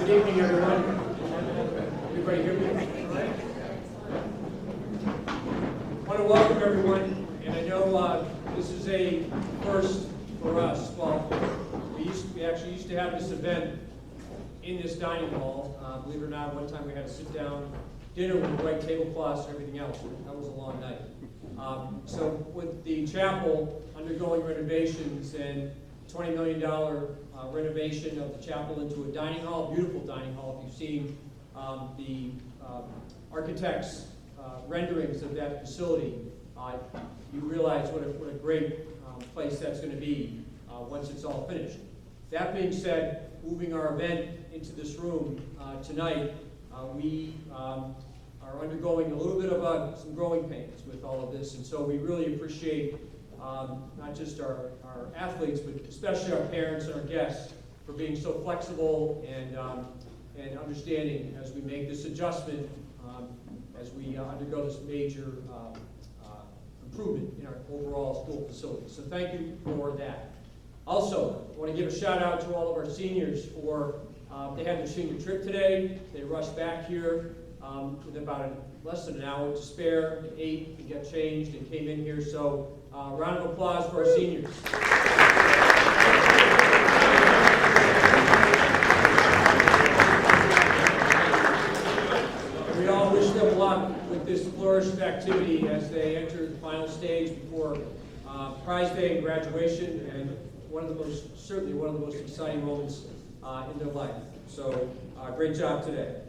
Good evening, everyone. Everybody hear me? All right. I want to welcome everyone, and I know this is a first for us. Well, we actually used to have this event in this dining hall. Believe it or not, one time we had to sit down dinner with white tablecloths and everything else. That was a long night. So with the chapel undergoing renovations and $20 million renovation of the chapel into a dining hall, beautiful dining hall. If you've seen the architect's renderings of that facility, you realize what a great place that's going to be once it's all finished. That being said, moving our event into this room tonight, we are undergoing a little bit of some growing pains with all of this, and so we really appreciate not just our athletes, but especially our parents and our guests for being so flexible and understanding as we make this adjustment, as we undergo this major improvement in our overall school facility. So thank you for that. Also, I want to give a shout out to all of our seniors for, they had their senior trip today. They rushed back here with about less than an hour to spare. They ate, they got changed, and came in here. So round of applause for our seniors. We all wish them luck with this flourish of activity as they enter the final stage before prize day and graduation, and certainly one of the most exciting moments in their life. So great job today.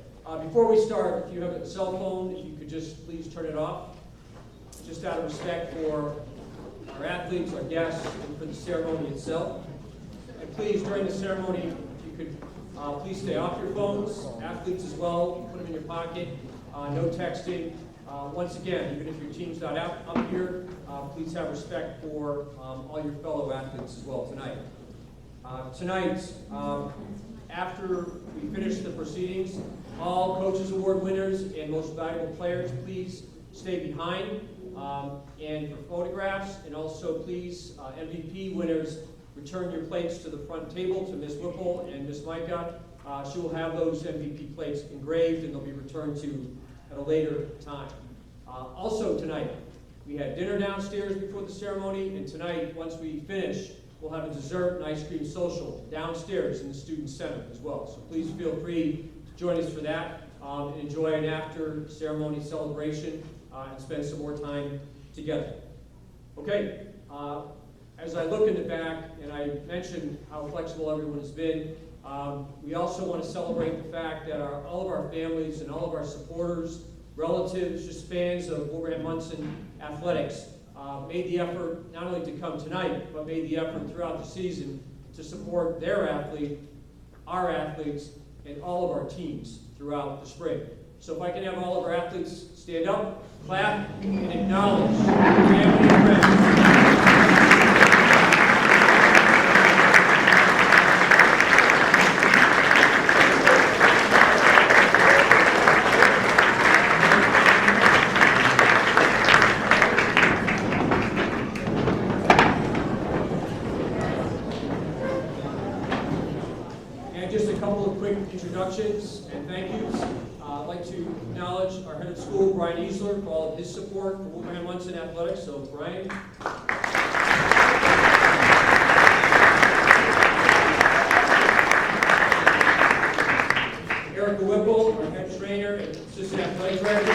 Before we start, if you have a cell phone, if you could just please turn it off, just out of respect for our athletes, our guests, and for the ceremony itself. And please, during the ceremony, if you could please stay off your phones, athletes as well, put them in your pocket, no texting. Once again, even if your team's not up here, please have respect for all your fellow athletes as well tonight. Tonight, after we finish the proceedings, all Coaches Award winners and most valuable players, please stay behind and for photographs, and also please, MVP winners, return your plates to the front table to Ms. Whipple and Ms. Micah. She will have those MVP plates engraved and they'll be returned to at a later time. Also tonight, we had dinner downstairs before the ceremony, and tonight, once we finish, we'll have a dessert and ice cream social downstairs in the Student Center as well. So please feel free to join us for that and enjoy an after ceremony celebration and spend some more time together. Okay, as I look in the back, and I mentioned how flexible everyone has been, we also want to celebrate the fact that all of our families and all of our supporters, relatives, just fans of Wilbraham Monson athletics made the effort not only to come tonight, but made the effort throughout the season to support their athlete, our athletes, and all of our teams throughout the spring. So if I can have all of our athletes stand up, clap, and acknowledge family and friends. Introductions and thank yous. I'd like to acknowledge our head of school, Brian Easler, for all of his support for Wilbraham Monson Athletics. So, Brian. Erica Whipple, our head trainer and assistant athletic director.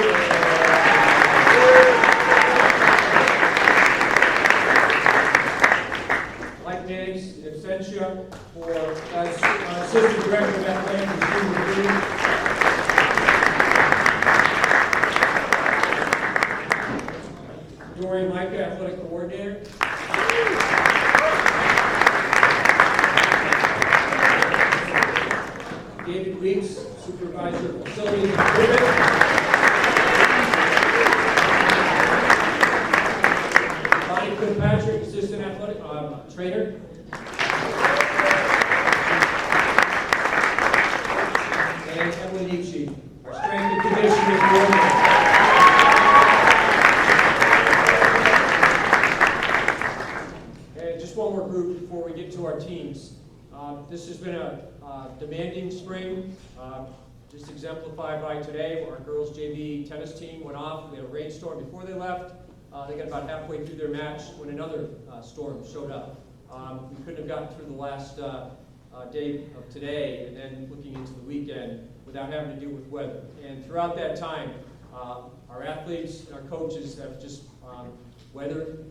Mike Mannix in absentia for assistant director of athletics and student recruiting. Dorian Micah, athletic coordinator. David Weeks, supervisor of facilities and equipment. Bonnie Kilpatrick, assistant athletic trainer. And Emily Nietzsche, our strength and conditioning coordinator. And just one more group before we get to our teams. This has been a demanding spring, just exemplified by today, where our girls JV tennis team went off. We had a rainstorm before they left. They got about halfway through their match when another storm showed up. We couldn't have gotten through the last day of today and then looking into the weekend without having to deal with weather. And throughout that time, our athletes and our coaches have just weathered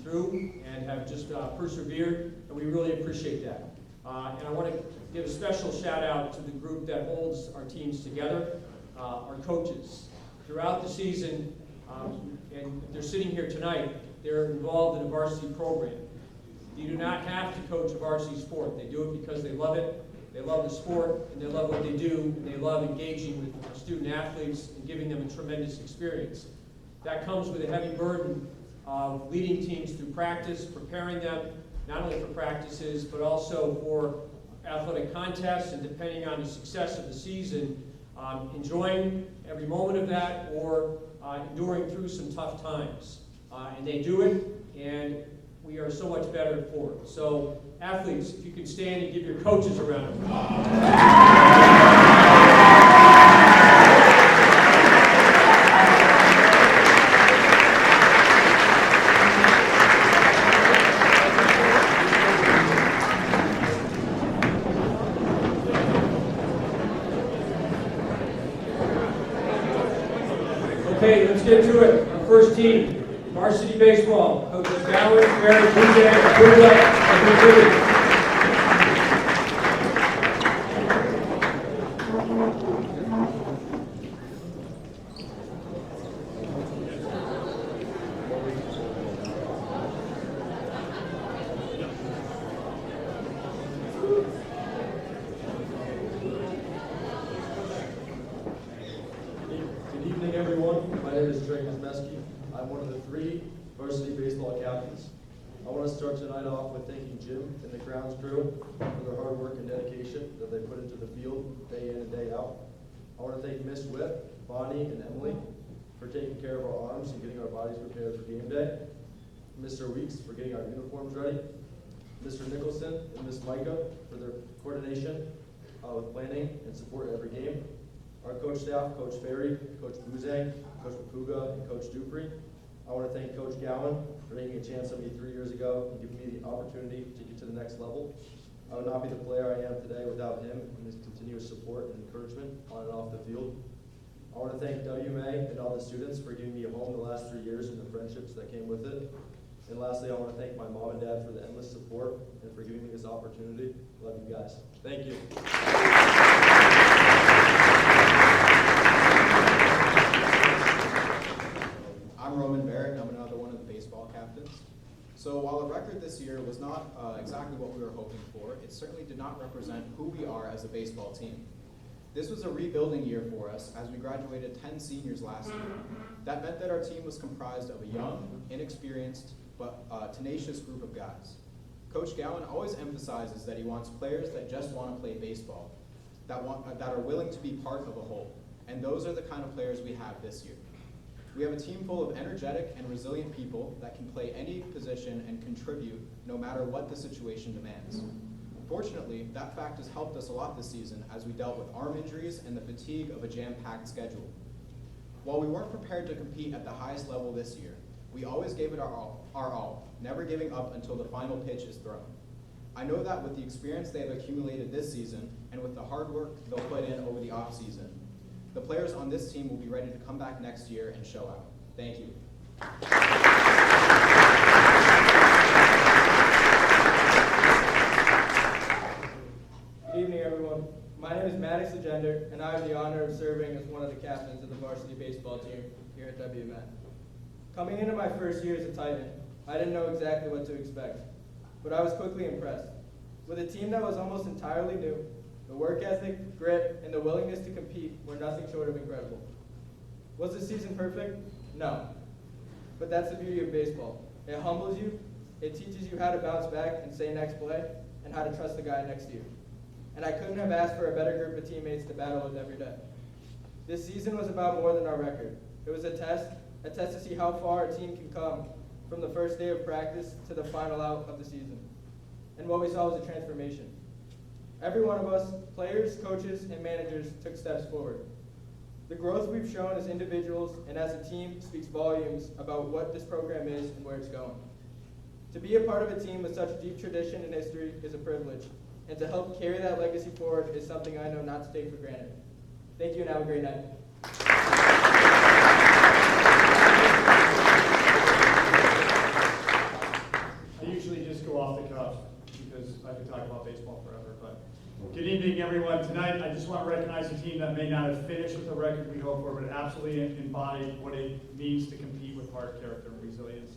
through and have just persevered, and we really appreciate that. And I want to give a special shout out to the group that holds our teams together, our coaches. Throughout the season, and they're sitting here tonight, they're involved in a varsity program. You do not have to coach a varsity sport. They do it because they love it, they love the sport, and they love what they do, and they love engaging with our student athletes and giving them a tremendous experience. That comes with a heavy burden of leading teams through practice, preparing them not only for practices, but also for athletic contests, and depending on the success of the season, enjoying every moment of that or enduring through some tough times. And they do it, and we are so much better for it. So, athletes, if you can stand and give your coaches a round of applause. Okay, let's get to it. Our first team, varsity baseball. Coaches Gowan, Barry, Buzak, Kuba, and Virginia. I'm one of the 3 varsity baseball captains. I want to start tonight off with thanking Jim and the grounds crew for their hard work and dedication that they put into the field day in and day out. I want to thank Miss Whip, Bonnie, and Emily for taking care of our arms and getting our bodies prepared for game day. Mr. Weeks for getting our uniforms ready. Mr. Nicholson and Miss Micah for their coordination with planning and support every game. Our coach staff, Coach Ferry, Coach Buzang, Coach Papuga, and Coach Dupree. I want to thank Coach Gowan for taking a chance on me 3 years ago and giving me the opportunity to get to the next level. I would not be the player I am today without him and his continuous support and encouragement on and off the field. I want to thank WMA and all the students for giving me a home the last 3 years and the friendships that came with it. And lastly, I want to thank my mom and dad for the endless support and for giving me this opportunity. Love you guys. Thank you. I'm Roman Barrett, and I'm another one of the baseball captains. So while the record this year was not exactly what we were hoping for, it certainly did not represent who we are as a baseball team. This was a rebuilding year for us as we graduated 10 seniors last year. That meant that our team was comprised of a young, inexperienced, but tenacious group of guys. Coach Gowan always emphasizes that he wants players that just want to play baseball, that are willing to be part of a whole. And those are the kind of players we have this year. We have a team full of energetic and resilient people that can play any position and contribute no matter what the situation demands. Fortunately, that fact has helped us a lot this season as we dealt with arm injuries and the fatigue of a jam-packed schedule. While we weren't prepared to compete at the highest level this year, we always gave it our all, never giving up until the final pitch is thrown. I know that with the experience they have accumulated this season and with the hard work they'll put in over the off-season, the players on this team will be ready to come back next year and show out. Thank you. Good evening, everyone. My name is Maddox Legender, and I have the honor of serving as one of the captains of the varsity baseball team here at WMA. Coming into my first year as a Titan, I didn't know exactly what to expect, but I was quickly impressed. With a team that was almost entirely new, the work ethic, grit, and the willingness to compete were nothing short of incredible. Was the season perfect? No. But that's the beauty of baseball. It humbles you, it teaches you how to bounce back and say next play, and how to trust the guy next to you. And I couldn't have asked for a better group of teammates to battle with every day. This season was about more than our record. It was a test to see how far a team can come from the first day of practice to the final out of the season. and what we saw was a transformation. Every one of us, players, coaches, and managers, took steps forward. The growth we've shown as individuals and as a team speaks volumes about what this program is and where it's going. To be a part of a team with such deep tradition and history is a privilege, and to help carry that legacy forward is something I know not to take for granted. Thank you and have a great night. I usually just go off the cuff because I could talk about baseball forever, but good evening, everyone. Tonight, I just want to recognize a team that may not have finished with the record we hope for, but absolutely embodied what it means to compete with heart, character, and resilience.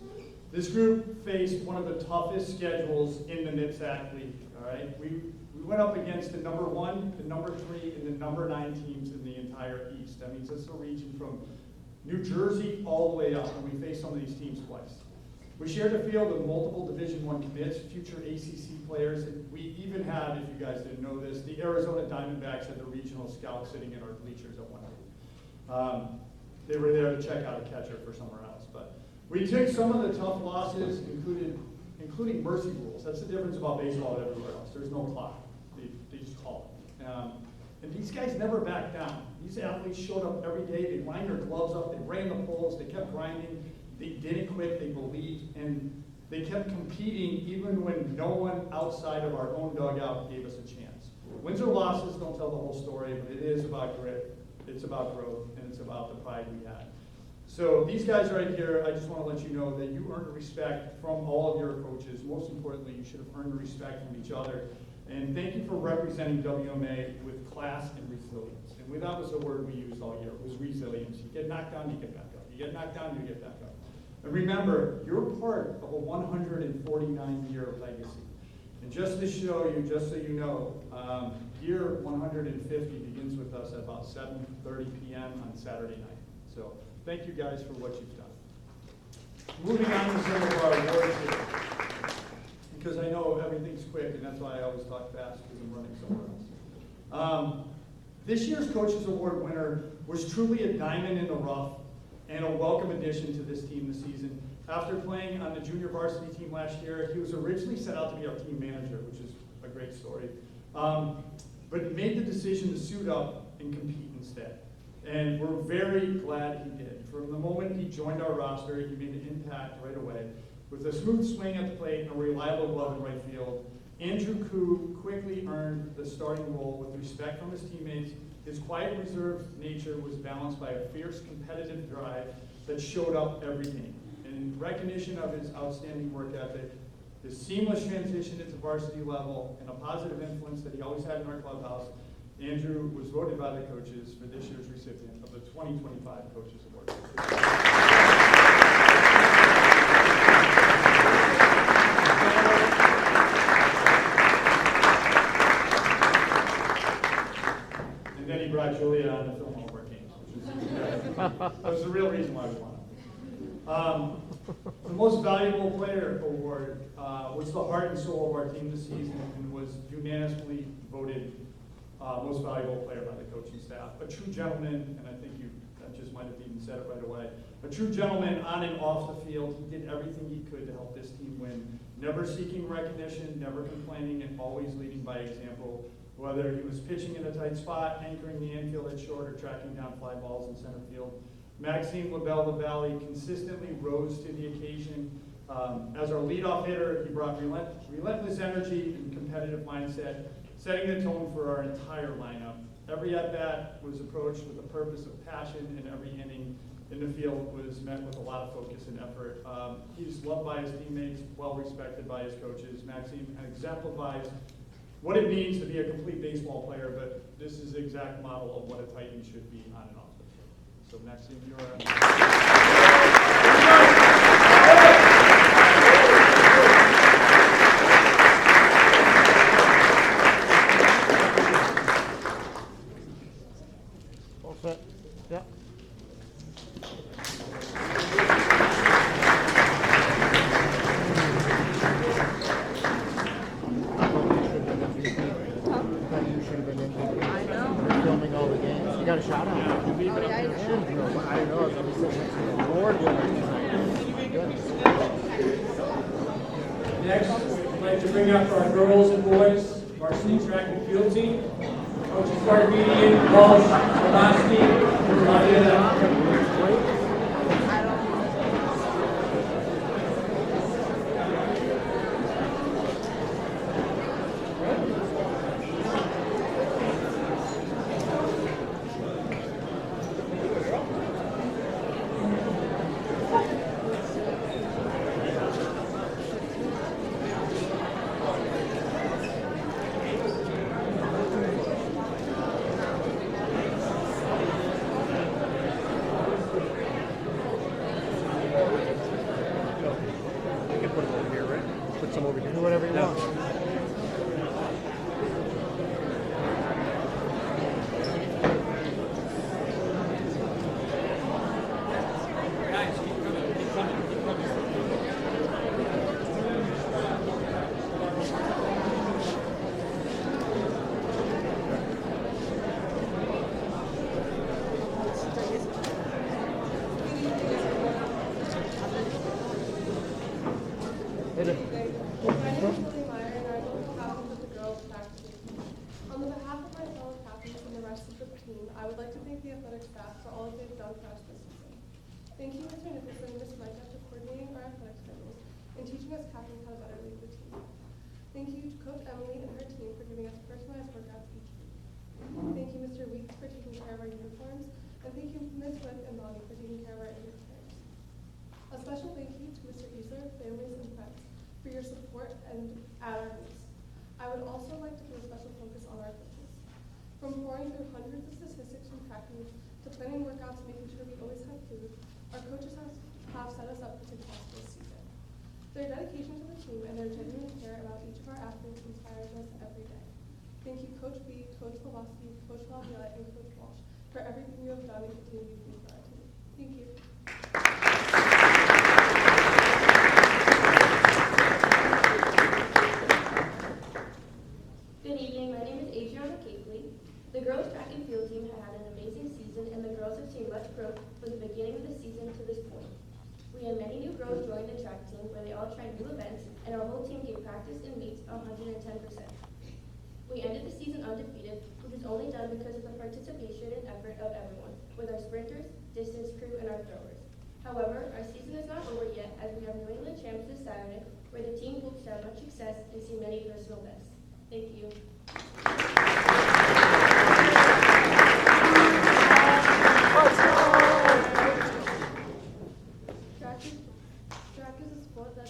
This group faced one of the toughest schedules in the NIPSAC League, all right? We went up against the number 1, the number 3, and the number 9 teams in the entire East. That means it's a region from New Jersey all the way up, and we faced some of these teams twice. We shared a field of multiple Division I commits, future ACC players, and we even had, if you guys didn't know this, the Arizona Diamondbacks had the regional scout sitting in our bleachers at one point. They were there to check out a catcher for somewhere else. But we took some of the tough losses, including mercy rules. That's the difference about baseball and everywhere else. There's no clock. They just call it. And these guys never backed down. These athletes showed up every day. They lined their gloves up. They ran the poles. They kept grinding. They didn't quit. They believed. And they kept competing even when no one outside of our own dugout gave us a chance. Wins or losses don't tell the whole story, but it is about grit. It's about growth. And it's about the pride we had. So these guys right here, I just want to let you know that you earned respect from all of your coaches. Most importantly, you should have earned respect from each other. And thank you for representing WMA with class and resilience. And that was the word we used all year, was resilience. You get knocked down, you get back up. You get knocked down, you get back up. And remember, you're part of a 149-year legacy. And just to show you, just so you know, year 150 begins with us at about 7:30 p.m. on Saturday night. So thank you guys for what you've done. Moving on to some of our awards here. Because I know everything's quick, and that's why I always talk fast, because I'm running somewhere else. This year's Coaches Award winner was truly a diamond in the rough and a welcome addition to this team this season. After playing on the junior varsity team last year, he was originally set out to be our team manager, which is a great story, but made the decision to suit up and compete instead. And we're very glad he did. From the moment he joined our roster, he made an impact right away. With a smooth swing at the plate and a reliable glove in right field, Andrew Koo quickly earned the starting role with respect from his teammates. His quiet, reserved nature was balanced by a fierce, competitive drive that showed up every game. In recognition of his outstanding work ethic, his seamless transition into varsity level, and a positive influence that he always had in our clubhouse, Andrew was voted by the coaches for this year's recipient of the 2025 Coaches Award. And then he brought Julia on to film all of our games, that was the real reason why we won. The Most Valuable Player Award was the heart and soul of our team this season and was unanimously voted Most Valuable Player by the coaching staff. A true gentleman, and I think that just might have even said it right away, a true gentleman on and off the field. He did everything he could to help this team win, never seeking recognition, never complaining, and always leading by example. Whether he was pitching in a tight spot, anchoring the infield at short, or tracking down fly balls in center field, Maxime LaBelle consistently rose to the occasion. As our leadoff hitter, he brought relentless energy and competitive mindset, setting the tone for our entire lineup. Every at-bat was approached with a purpose of passion, and every inning in the field was met with a lot of focus and effort. He's loved by his teammates, well-respected by his coaches. Maxime exemplifies what it means to be a complete baseball player, but this is the exact model of what a Titan should be on and off the field. So Maxime, you're All set. Yeah. Filming all the games. You got a shout out. Oh, yeah, I don't know. I was sitting next to the award winner tonight. Next, like to bring up our girls and boys varsity track and field team. Coaches Gardinian, Walsh, Varsity, Do whatever you want. Hit it. On the behalf of my fellow captains and the rest of the team, I would like to thank the athletic staff for all that they've done for us this season. Thank you, Mr. Nicholson and Ms. Micah, for coordinating our athletic schedules and teaching us captains how to better lead the team. Thank you to Coach Emily and her team for giving us personalized workouts each week. Thank you, Mr. Weeks, for taking care of our uniforms, and thank you, Ms. Smith and Bonnie, for taking care of our injured players. A special thank you to Mr. Easler, families, and friends for your support and at our needs. I would also like to put a special focus on our coaches. From pouring through hundreds of statistics from track meets to planning workouts and making sure we always have food, our coaches have set us up for success this season. Their dedication to the team and their genuine care about each of our athletes inspires us every day. Thank you, Coach B, Coach Pulaski, Coach Laviolette, and Coach Walsh for everything you have done and continue to do for our team. Thank you. Good evening, my name is Adriana Cakley. The girls track and field team had an amazing season and the girls have seen much growth from the beginning of the season to this point. We had many new girls join the track team where they all tried new events and our whole team gave practice and meets 110%. We ended the season undefeated, which was only done because of the participation and effort of everyone, with our sprinters, distance crew, and our throwers. However, our season is not over yet as we have New England Champs this Saturday, where the team hopes to have much success and see many personal bests. Thank you. Track is a sport that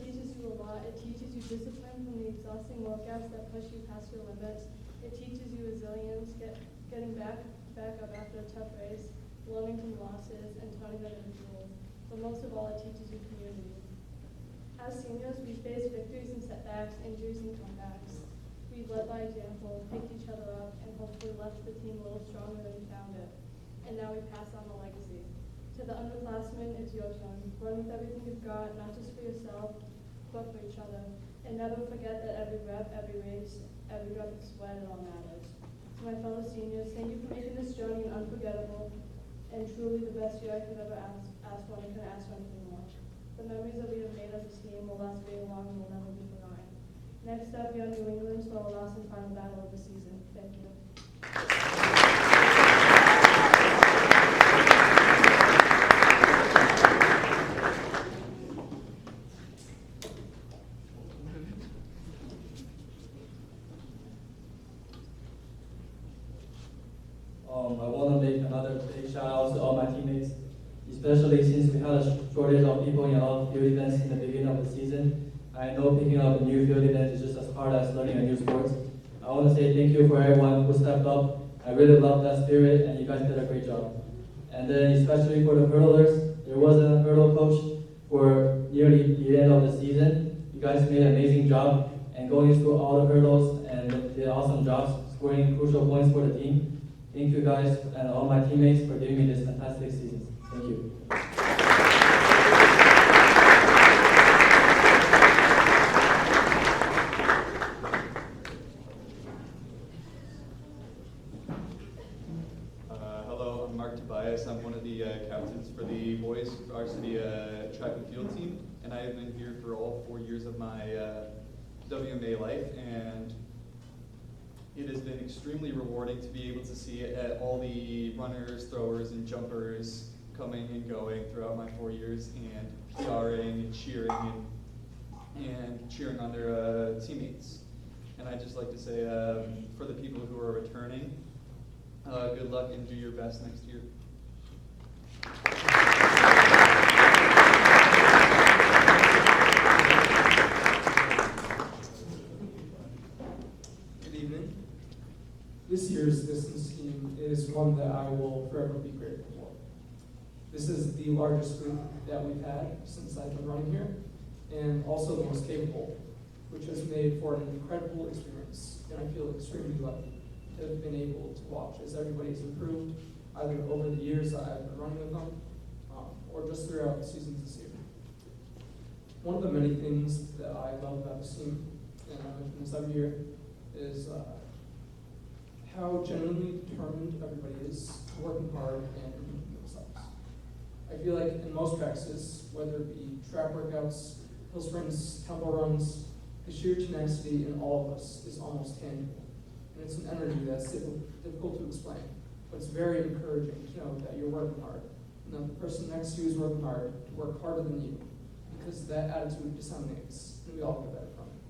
teaches you a lot. It teaches you discipline from the exhausting workouts that push you past your limits. It teaches you resilience, getting back up after a tough race, learning from losses, and turning them into goals. But most of all, it teaches you community. As seniors, we face victories and setbacks, injuries and comebacks. We led by example, picked each other up, and hopefully left the team a little stronger than we found it. And now we pass on the legacy. To the underclassmen, it's your turn. Run with everything you've got, not just for yourself, but for each other. And never forget that every rep, every race, every drop of sweat, it all matters. To my fellow seniors, thank you for making this journey unforgettable and truly the best year I could ever ask for, and I couldn't ask for anything more. The memories that we have made as a team will last very long and will never be forgotten. Next up, we are New England for our last and final battle of the season. Thank you. I want to make another big shout out to all my teammates, especially since we had a shortage of people in a lot of field events in the beginning of the season. I know picking up a new field event is just as hard as learning a new sport. I want to say thank you for everyone who stepped up. I really love that spirit and you guys did a great job. And then especially for the hurdlers, there wasn't a hurdle coach for nearly the end of the season. You guys made an amazing job and going through all the hurdles and did awesome jobs scoring crucial points for the team. Thank you guys and all my teammates for giving me this fantastic season. Thank you. Hello, I'm Mark Tobias. I'm one of the captains for the boys varsity track and and field team, and I have been here for all 4 years of my WMA life, and it has been extremely rewarding to be able to see all the runners, throwers, and jumpers coming and going throughout my 4 years, and PRing and cheering on their teammates. And I'd just like to say, for the people who are returning, good luck and do your best next year. Good evening. This year's distance team is one that I will forever be grateful for. This is the largest group that we've had since I've been running here, and also the most capable, which has made for an incredible experience, and I feel extremely lucky to have been able to watch as everybody's improved, either over the years that I've been running with them, or just throughout the seasons this year. One of the many things that I love about this team, and I mention this every year, is how genuinely determined everybody is, working hard and improving themselves. I feel like in most practices, whether it be track workouts, hill sprints, tempo runs, the sheer tenacity in all of us is almost tangible. And it's an energy that's difficult to explain, but it's very encouraging to know that you're working hard, and that the person next to you is working hard to work harder than you, because that attitude disseminates, and we all get better from it.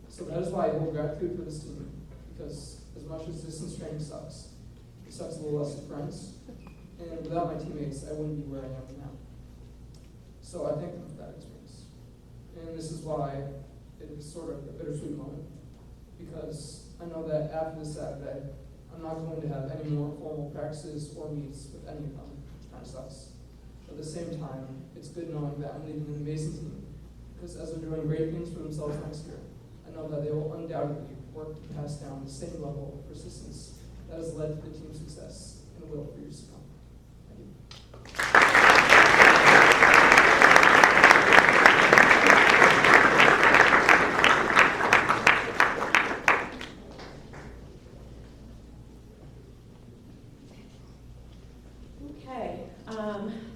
So that is why I hold gratitude for this team, because as much as distance training sucks, it sucks a little less with friends, and without my teammates, I wouldn't be where I am now. So I thank them for that experience. And this is why it is sort of a bittersweet moment, because I know that after this Saturday, I'm not going to have any more formal practices or meets with any of them, which kind of sucks. But at the same time, it's good knowing that I'm leaving an amazing team, because as they're doing great things for themselves next year, I know that they will undoubtedly work to pass down the same level of persistence that has led to the team's success and will for years to come. Thank you. Okay,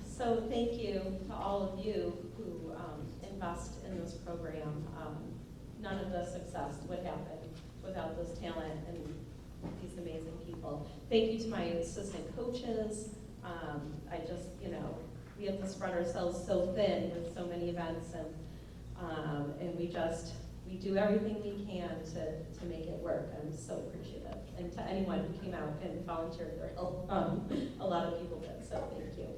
so thank you to all of you who invest in this program. None of this success would happen without this talent and these amazing people. Thank you to my assistant coaches. I just, we have to spread ourselves so thin with so many events, and we do everything we can to make it work. I'm so appreciative. And to anyone who came out and volunteered their help, a lot of people did, so thank you.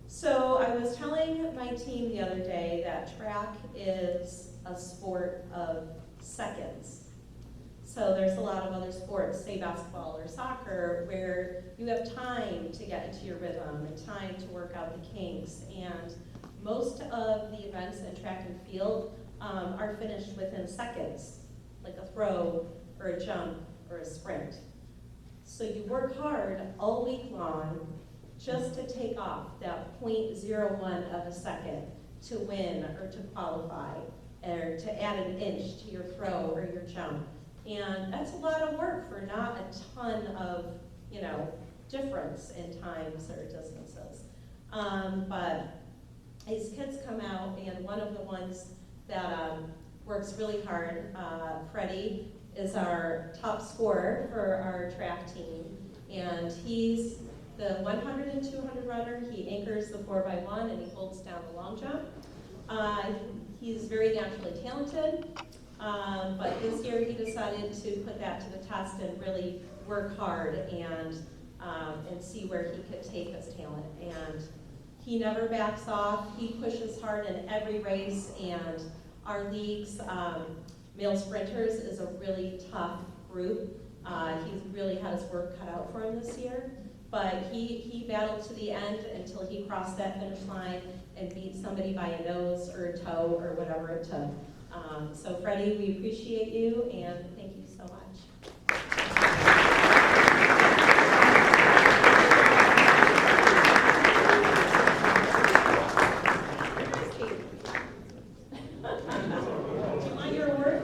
So I was telling my team the other day that track is a sport of seconds. So there's a lot of other sports, say basketball or soccer, where you have time to get into your rhythm and time to work out the kinks. And most of the events in track and field are finished within seconds, like a throw or a jump or a sprint. So you work hard all week long just to take off that 0.01 of a second to win or to qualify or to add an inch to your throw or your jump. And that's a lot of work for not a ton of, difference in times or distances. But these kids come out, and one of the ones that works really hard, Freddie, is our top scorer for our track team. And he's the 100 and 200 runner. He anchors the 4x1 and he holds down the long jump. He's very naturally talented, but this year he decided to put that to the test and really work hard and see where he could take his talent. And he never backs off. He pushes hard in every race, and our league's male sprinters is a really tough group. He's really had his work cut out for him this year, but he battled to the end until he crossed that finish line and beat somebody by a nose or a toe or whatever it took. So Freddie, we appreciate you, and thank you so much. Do you want your award?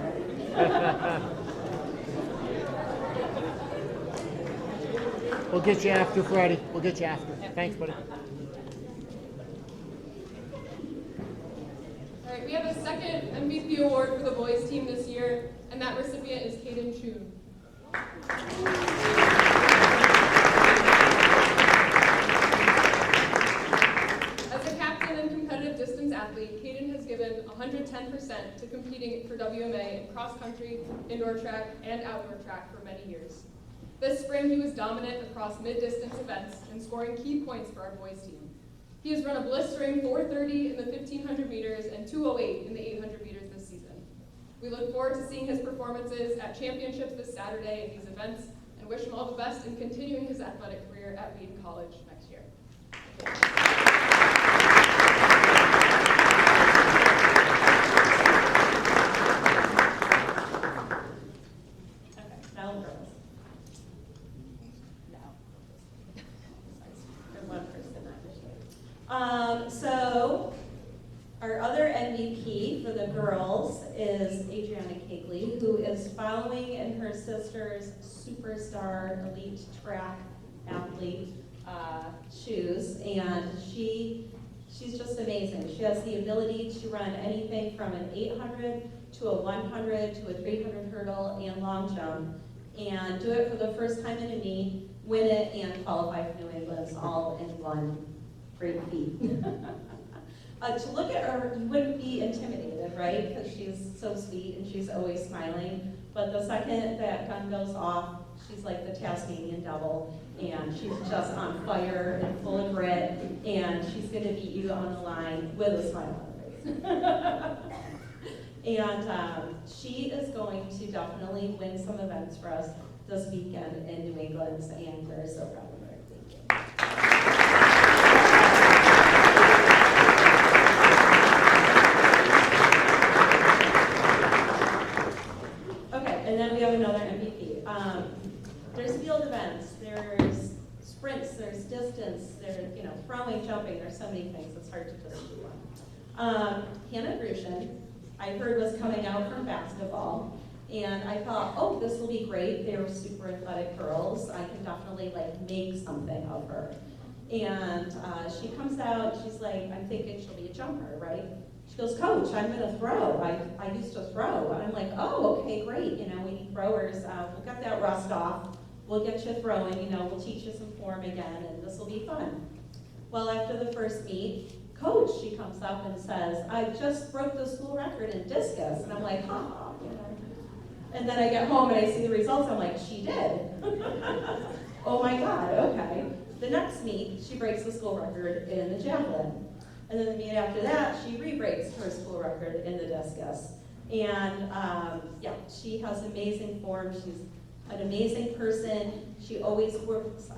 We'll get you after, Freddie. We'll get you after. Thanks, buddy. All right, we have a second MVP award for the boys team this year, and that recipient is Caden Chun. As a captain and competitive distance athlete, Caden has given 110% to competing for WMA in cross country, indoor track, and outdoor track for many years. This spring, he was dominant across mid-distance events and scoring key points for our boys team. He has run a blistering 4:30 in the 1500 meters and 2:08 in the 800 meters this season. We look forward to seeing his performances at championships this Saturday in these events and wish him all the best in continuing his athletic career at Wheaton College next year. Okay, now girls. No. There's one person not this year. So our other MVP for the girls is Adriana Kegley, who is following in her sister's superstar elite track athlete shoes, and she's just amazing. She has the ability to run anything from an 800 to a 100 to a 300 hurdle and long jump, and do it for the first time in a meet, win it, and qualify for New England's all in one great feat. To look at her, you wouldn't be intimidated, right? Because she's so sweet and she's always smiling. But the second that gun goes off, she's like the Tasmanian devil, and she's just on fire and full of grit, and she's going to beat you on the line with a smile on her face. And she is going to definitely win some events for us this weekend in New England, and we're so proud of her. Thank you. And then we have another MVP. There's field events, there's sprints, there's distance, there's throwing, jumping. There's so many things. It's hard to just do one. Hannah Grushin, I heard was coming out from basketball, and I thought, oh, this will be great. They were super athletic girls. I can definitely make something of her. And she comes out. She's like, I'm thinking she'll be a jumper, right? She goes, Coach, I'm going to throw. I used to throw. And I'm like, oh, okay, great. We need throwers. We'll get that rust off. We'll get you throwing. We'll teach you some form again, and this will be fun. Well, after the first meet, Coach, she comes up and says, I just broke the school record in discus. And I'm like, And then I get home and I see the results. I'm like, she did. Oh, my God, okay. The next meet, she breaks the school record in the javelin. And then the meet after that, she re-breaks her school record in the discus. And she has amazing form. She's an amazing person. She always works,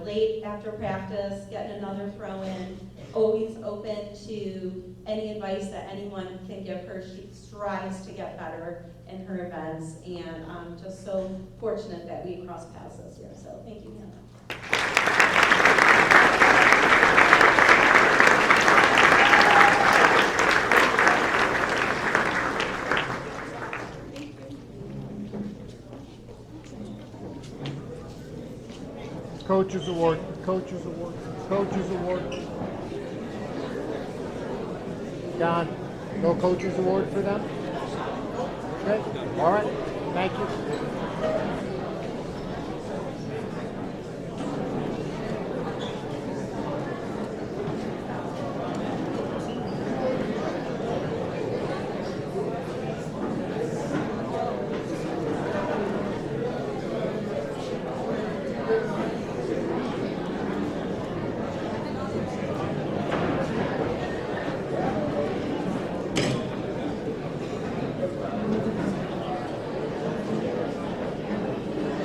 late after practice, getting another throw in, always open to any advice that anyone can give her. She strives to get better in her events, and I'm just so fortunate that we crossed paths this year. So thank you, Hannah. Coaches Award, Coaches Award, Coaches Award. Don, no Coaches Award for them? Okay, all right, thank you.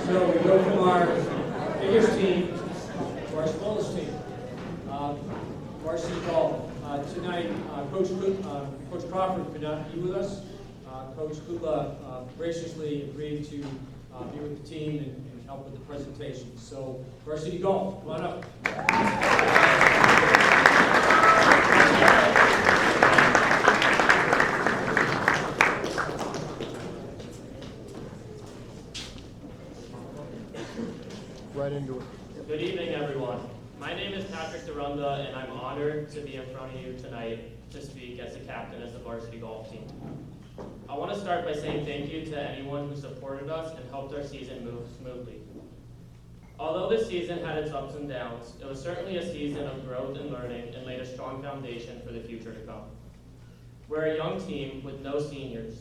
So we go from our biggest team to our smallest team, varsity golf. Tonight, Coach Crawford could not be with us. Coach Kukla graciously agreed to be with the team and help with the presentation. So varsity golf, come on up. Right into it. Good evening, everyone. My name is Patrick Durunda, and I'm honored to be in front of you tonight to speak as a captain as the varsity golf team. I want to start by saying thank you to anyone who supported us and helped our season move smoothly. Although this season had its ups and downs, it was certainly a season of growth and learning and laid a strong foundation for the future to come. We're a young team with no seniors,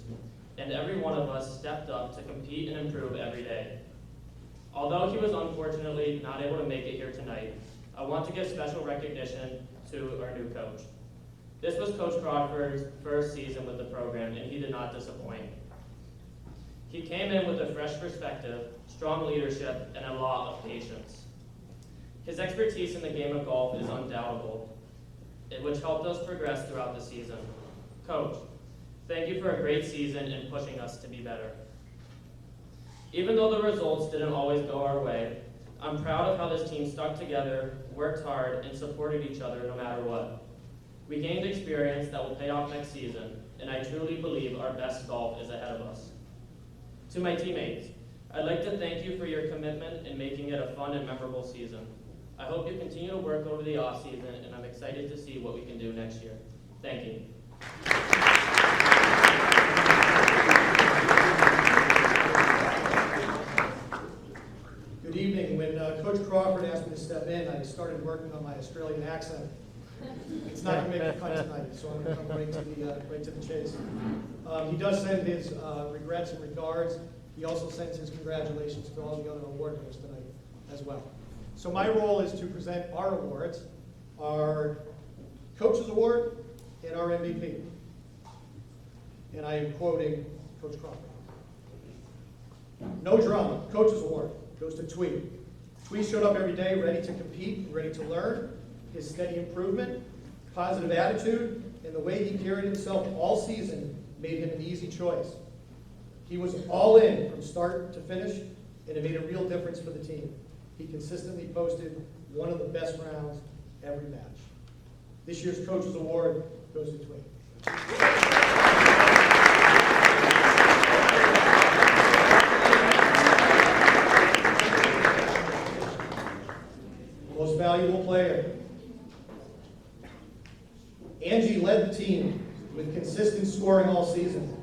and every one of us stepped up to compete and improve every day. Although he was unfortunately not able to make it here tonight, I want to give special recognition to our new coach. This was Coach Crawford's first season with the program, and he did not disappoint. He came in with a fresh perspective, strong leadership, and a lot of patience. His expertise in the game of golf is undoubtable, which helped us progress throughout the season. Coach, thank you for a great season and pushing us to be better. Even though the results didn't always go our way, I'm proud of how this team stuck together, worked hard, and supported each other no matter what. We gained experience that will pay off next season, and I truly believe our best golf is ahead of us. To my teammates, I'd like to thank you for your commitment in making it a fun and memorable season. I hope you continue to work over the off-season, and I'm excited to see what we can do next year. Thank you. Good evening. When Coach Crawford asked me to step in, I started working on my Australian accent. It's not going to make the cut tonight, so I'm going to come right to the chase. He does send his regrets and regards. He also sends his congratulations to all the other award winners tonight as well. So my role is to present our awards, our Coach's Award and our MVP. And I am quoting Coach Crawford. No drama. Coach's Award goes to Tweed. Tweed showed up every day ready to compete, ready to learn. His steady improvement, positive attitude, and the way he carried himself all season made him an easy choice. He was all in from start to finish, and it made a real difference for the team. He consistently posted one of the best rounds every match. This year's Coach's Award goes to Tweed. Most valuable player. Angie led the team with consistent scoring all season,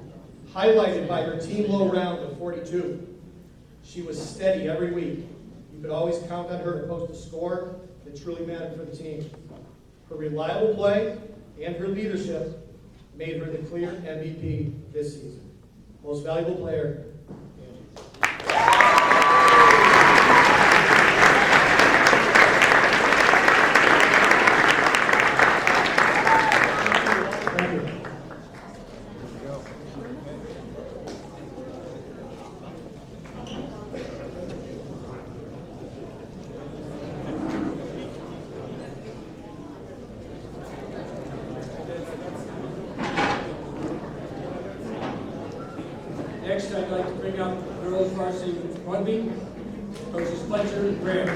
highlighted by her team low round of 42. She was steady every week. You could always count on her to post a score that truly mattered for the team. Her reliable play and her leadership made her the clear MVP this season. Most valuable player, Next, I'd like to bring up girls varsity rugby, coaches Fletcher and Graham.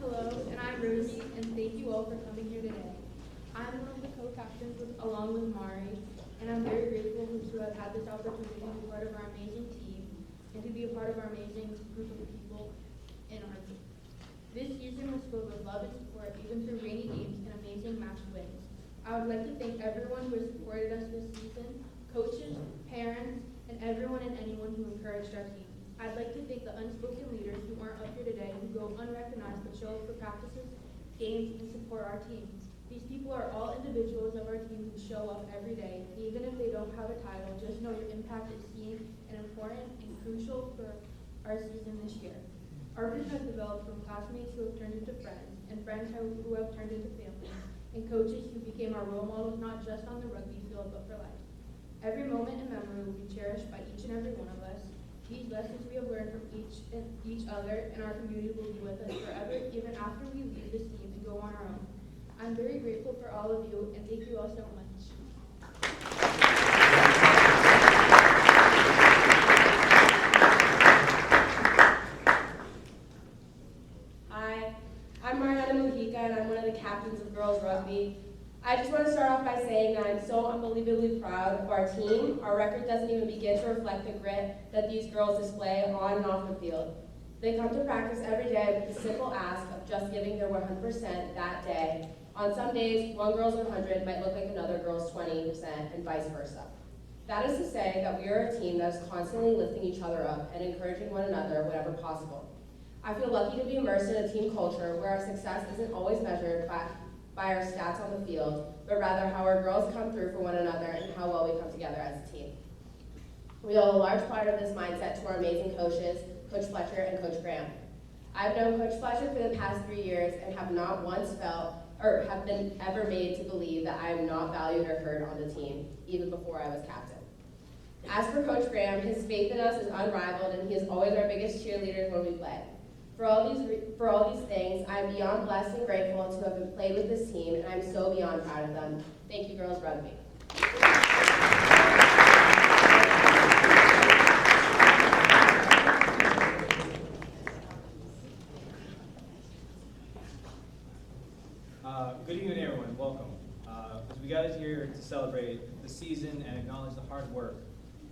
Hello, and I'm Rosie, and thank you all for coming here today. I'm one of the co-captains along with Mari, and I'm very grateful to have had this opportunity to be part of our amazing team and to be a part of our amazing group of people in our team. This season was filled with love and support, even through rainy games and amazing match wins. I would like to thank everyone who has supported us this season, coaches, parents, and everyone and anyone who encouraged our team. I'd like to thank the unspoken leaders who aren't up here today, who go unrecognized but show up for practices, games, and support our team. These people are all individuals of our team who show up every day. Even if they don't have a title, just know your impact is seen and important and crucial for our season this year. Our group has developed from classmates who have turned into friends, and friends who have turned into families, and coaches who became our role models not just on the rugby field but for life. Every moment and memory will be cherished by each and every one of us. These lessons we have learned from each other and our community will be with us forever, even after we leave this team and go on our own. I'm very grateful for all of you, and thank you all so much. Hi, I'm Mariana Mujica, and I'm one of the captains of girls rugby. I just want to start off by saying that I'm so unbelievably proud of our team. Our record doesn't even begin to reflect the grit that these girls display on and off the field. They come to practice every day with the simple ask of just giving their 100% that day. On some days, one girl's 100 might look like another girl's 20% and vice versa. That is to say that we are a team that is constantly lifting each other up and encouraging one another whenever possible. I feel lucky to be immersed in a team culture where our success isn't always measured by our stats on the field, but rather how our girls come through for one another and how well we come together as a team. We owe a large part of this mindset to our amazing coaches, Coach Fletcher and Coach Graham. I've known Coach Fletcher for the past 3 years and have not once felt or have been ever made to believe that I am not valued or heard on the team, even before I was captain. As for Coach Graham, his faith in us is unrivaled and he is always our biggest cheerleader when we play. For all these things, I'm beyond blessed and grateful to have played with this team, and I'm so beyond proud of them. Thank you, girls rugby. Good evening, everyone. Welcome. As we gather here to celebrate the season and acknowledge the hard work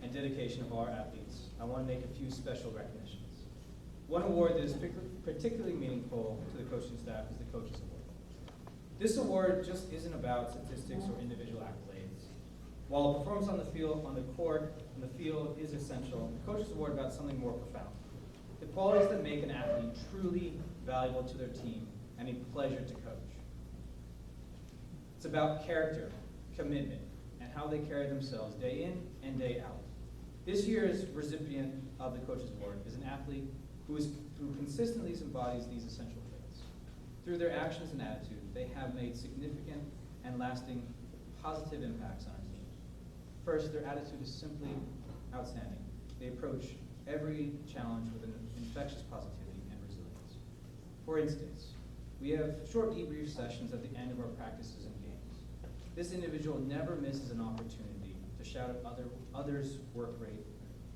and dedication of our athletes, I want to make a few special recognitions. One award that is particularly meaningful to the coaching staff is the Coaches Award. This award just isn't about statistics or individual accolades. While performance on the field, on the court, on the field is essential, the Coaches Award is about something more profound. The qualities that make an athlete truly valuable to their team and a pleasure to coach. It's about character, commitment, and how they carry themselves day in and day out. This year's recipient of the Coaches Award is an athlete who consistently embodies these essential traits. Through their actions and attitude, they have made significant and lasting positive impacts on our team. First, their attitude is simply outstanding. They approach every challenge with an infectious positivity and resilience. For instance, we have short debrief sessions at the end of our practices and games. This individual never misses an opportunity to shout at others' work rate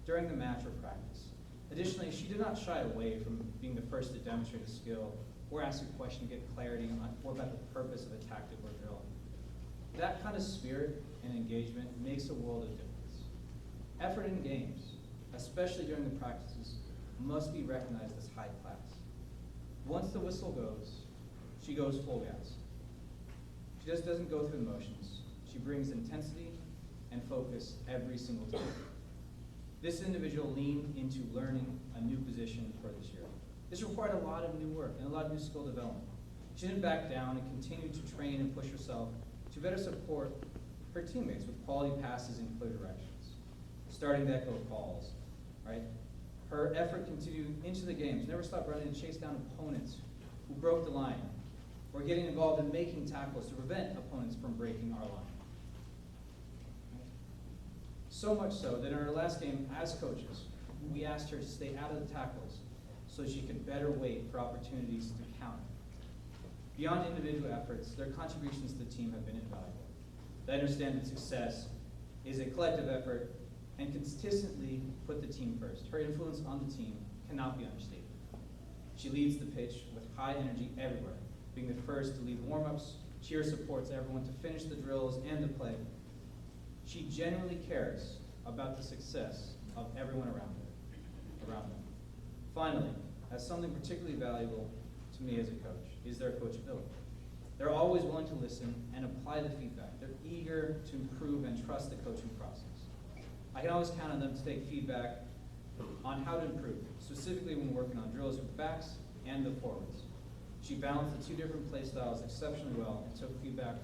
during the match or practice. Additionally, she did not shy away from being the first to demonstrate a skill or ask a question to get clarity on what about the purpose of a tactic or drill. That kind of spirit and engagement makes a world of difference. Effort in games, especially during the practices, must be recognized as high class. Once the whistle goes, she goes full gas. She just doesn't go through the motions. She brings intensity and focus every single time. This individual leaned into learning a new position for this year. This required a lot of new work and a lot of new skill development. She didn't back down and continued to train and push herself to better support her teammates with quality passes and clear directions. Starting to echo calls, right? Her effort continued into the games, never stopped running to chase down opponents who broke the line, or getting involved in making tackles to prevent opponents from breaking our line. So much so that in our last game as coaches, we asked her to stay out of the tackles so she could better wait for opportunities to counter. Beyond individual efforts, their contributions to the team have been invaluable. They understand that success is a collective effort and consistently put the team first. Her influence on the team cannot be understated. She leads the pitch with high energy everywhere, being the first to lead warm-ups, cheer supports everyone to finish the drills and the play. She genuinely cares about the success of everyone around them. Finally, as something particularly valuable to me as a coach is their coachability. They're always willing to listen and apply the feedback. They're eager to improve and trust the coaching process. I can always count on them to take feedback on how to improve, specifically when working on drills with the backs and the forwards. She balanced the two different play styles exceptionally well and took feedback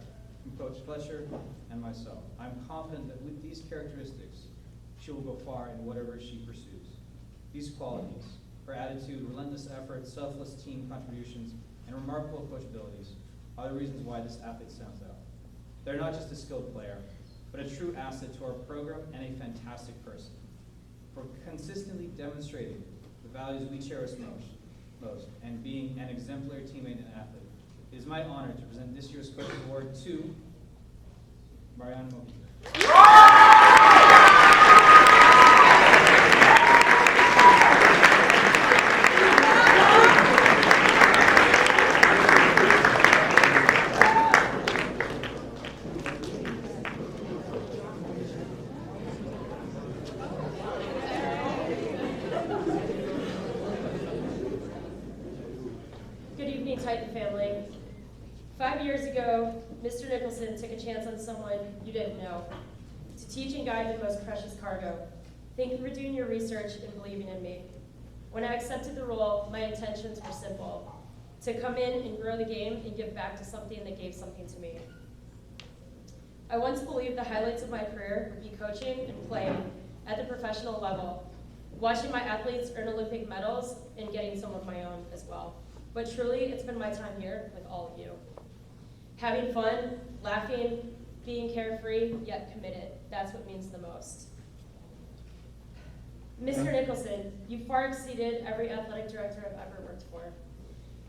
from Coach Fletcher and myself. I'm confident that with these characteristics, she will go far in whatever she pursues. These qualities, her attitude, relentless effort, selfless team contributions, and remarkable coachabilities are the reasons why this athlete stands out. They're not just a skilled player, but a true asset to our program and a fantastic person. for consistently demonstrating the values we cherish most, and being an exemplary teammate and athlete. It is my honor to present this year's Coach Award to Mariana Mojica. Good evening, Titan family. 5 years ago, Mr. Nicholson took a chance on someone you didn't know to teach and guide the most precious cargo. Thank you for doing your research and believing in me. When I accepted the role, my intentions were simple: to come in and grow the game and give back to something that gave something to me. I once believed the highlights of my career would be coaching and playing at the professional level, watching my athletes earn Olympic medals and getting some of my own as well. But truly, it's been my time here with all of you. Having fun, laughing, being carefree, yet committed. That's what means the most. Mr. Nicholson, you far exceeded every athletic director I've ever worked for.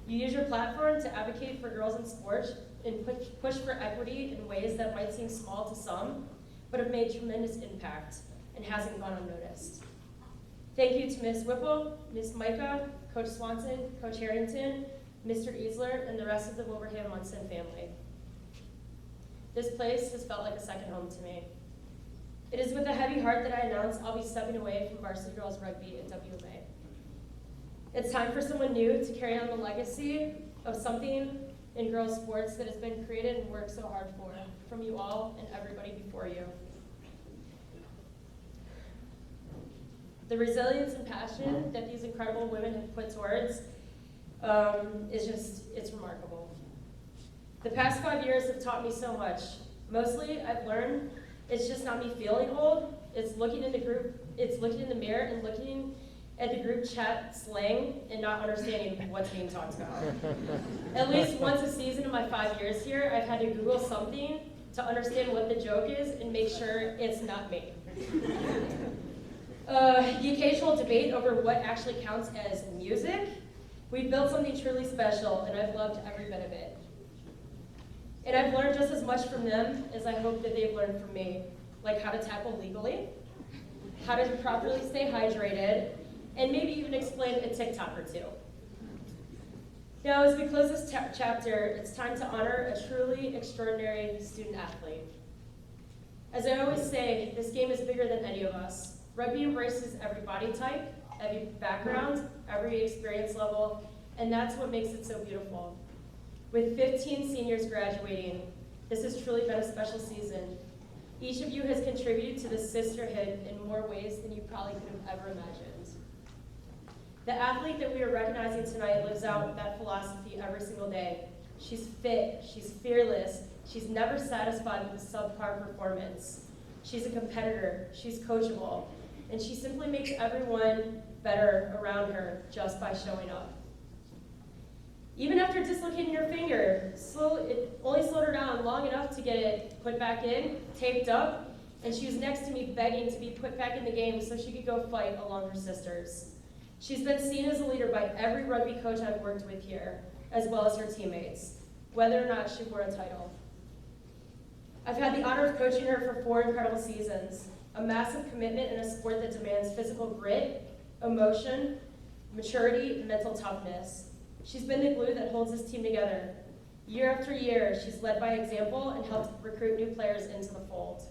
You use your platform to advocate for girls in sports and push for equity in ways that might seem small to some, but have made tremendous impact and hasn't gone unnoticed. Thank you to Ms. Whipple, Ms. Micah, Coach Swanson, Coach Harrington, Mr. Easler, and the rest of the Wilbraham Monson family. This place has felt like a second home to me. It is with a heavy heart that I announce I'll be stepping away from varsity girls rugby at WMA. It's time for someone new to carry on the legacy of something in girls sports that has been created and worked so hard for, from you all and everybody before you. The resilience and passion that these incredible women have put towards it's remarkable. The past 5 years have taught me so much. Mostly, I've learned it's just not me feeling old. It's looking in the mirror and looking at the group chat slang and not understanding what's being talked about. At least once a season in my 5 years here, I've had to Google something to understand what the joke is and make sure it's not me. The occasional debate over what actually counts as music. We've built something truly special, and I've loved every bit of it. And I've learned just as much from them as I hope that they've learned from me, like how to tackle legally, how to properly stay hydrated, and maybe even explain a TikTok or two. Now, as we close this chapter, it's time to honor a truly extraordinary student athlete. As I always say, this game is bigger than any of us. Rugby embraces every body type, every background, every experience level, and that's what makes it so beautiful. With 15 seniors graduating, this has truly been a special season. Each of you has contributed to this sisterhood in more ways than you probably could have ever imagined. The athlete that we are recognizing tonight lives out that philosophy every single day. She's fit, she's fearless, she's never satisfied with a subpar performance. She's a competitor, she's coachable, and she simply makes everyone better around her just by showing up. Even after dislocating her finger, it only slowed her down long enough to get it put back in, taped up, and she was next to me begging to be put back in the game so she could go fight along her sisters. She's been seen as a leader by every rugby coach I've worked with here, as well as her teammates, whether or not she wore a title. I've had the honor of coaching her for 4 incredible seasons, a massive commitment in a sport that demands physical grit, emotion, maturity, and mental toughness. She's been the glue that holds this team together. Year after year, she's led by example and helped recruit new players into the fold.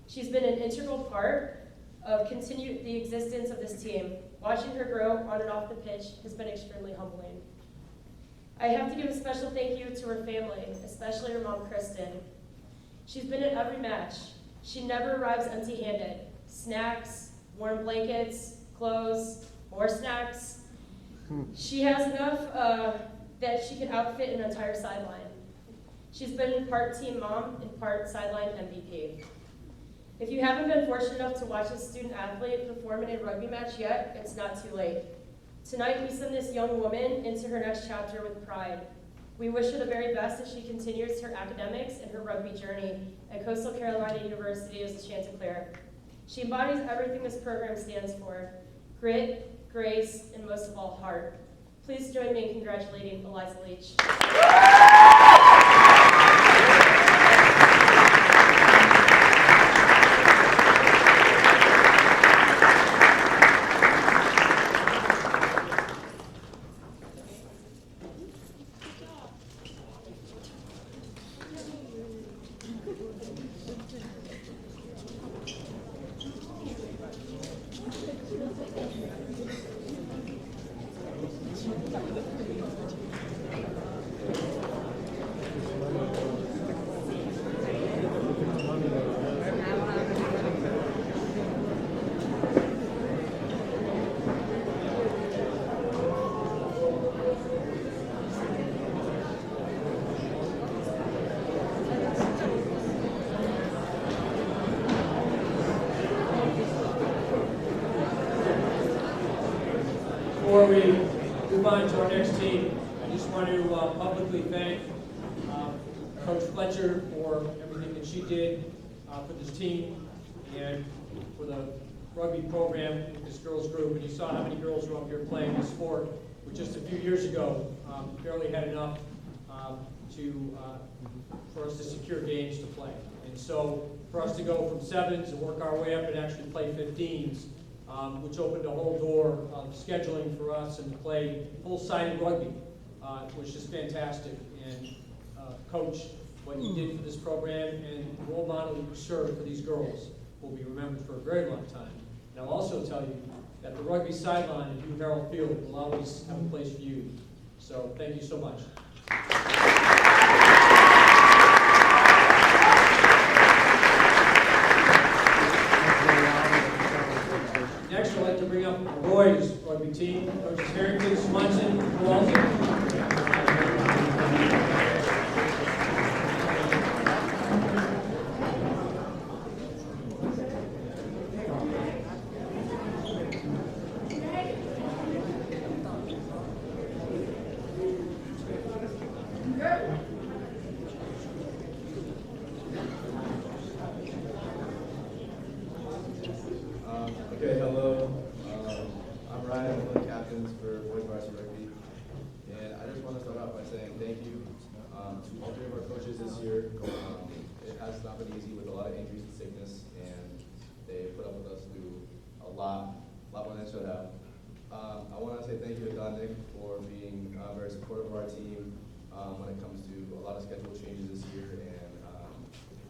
She's been an integral part of the existence of this team. Watching her grow on and off the pitch has been extremely humbling. I have to give a special thank you to her family, especially her mom, Kristen. She's been at every match. She never arrives empty-handed. Snacks, warm blankets, clothes, more snacks. She has enough that she can outfit an entire sideline. She's been part team mom and part sideline MVP. If you haven't been fortunate enough to watch a student athlete perform in a rugby match yet, it's not too late. Tonight we send this young woman into her next chapter with pride. We wish her the very best as she continues her academics and her rugby journey at Coastal Carolina University as a Chanticleer. She embodies everything this program stands for: grit, grace, and most of all, heart. Please join me in congratulating Eliza Leach. Before we move on to our next team, I just want to publicly thank Coach Fletcher for everything that she did for this team and for the rugby program with this girls group. And you saw how many girls were up here playing this sport, which just a few years ago barely had enough for us to secure games to play. And so for us to go from 7s and work our way up and actually play 15s, which opened a whole door of scheduling for us and to play full-sided rugby, which is fantastic. And Coach, what you did for this program and the role model you served for these girls will be remembered for a very long time. And I'll also tell you that the rugby sideline at Hugh Harrell Field will always have a place for you. So thank you so much. Next, I'd like to bring up the boys rugby team, Coaches Harrington, Monson, and Walton. Okay, hello. I'm Ryan. I'm one of the captains for boys varsity rugby, and I just want to start off by saying thank you to all 3 of our coaches this year. It has not been easy with a lot of injuries and sickness, and they put up with us through a lot more than they should have. I want to say thank you to Dominic for being very supportive of our team when it comes to a lot of schedule changes this year and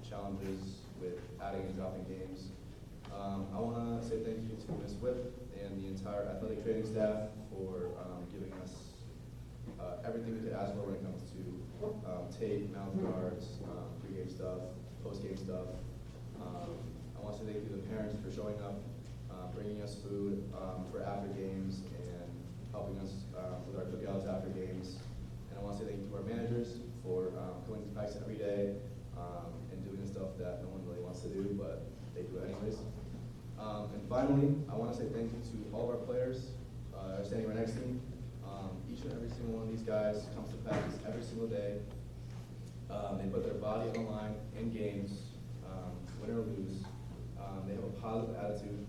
challenges with adding and dropping games. I want to say thank you to Ms. Whip and the entire athletic training staff for giving us everything we could ask for when it comes to tape, mouth guards, pregame stuff, postgame stuff. I want to say thank you to the parents for showing up, bringing us food for after games and helping us with our cookouts after games. And I want to say thank you to our managers for going to practice every day and doing the stuff that no one really wants to do, but they do it anyways. And finally, I want to say thank you to all of our players standing right next to me. Each and every single one of these guys comes to practice every single day. They put their body on the line in games, win or lose. They have a positive attitude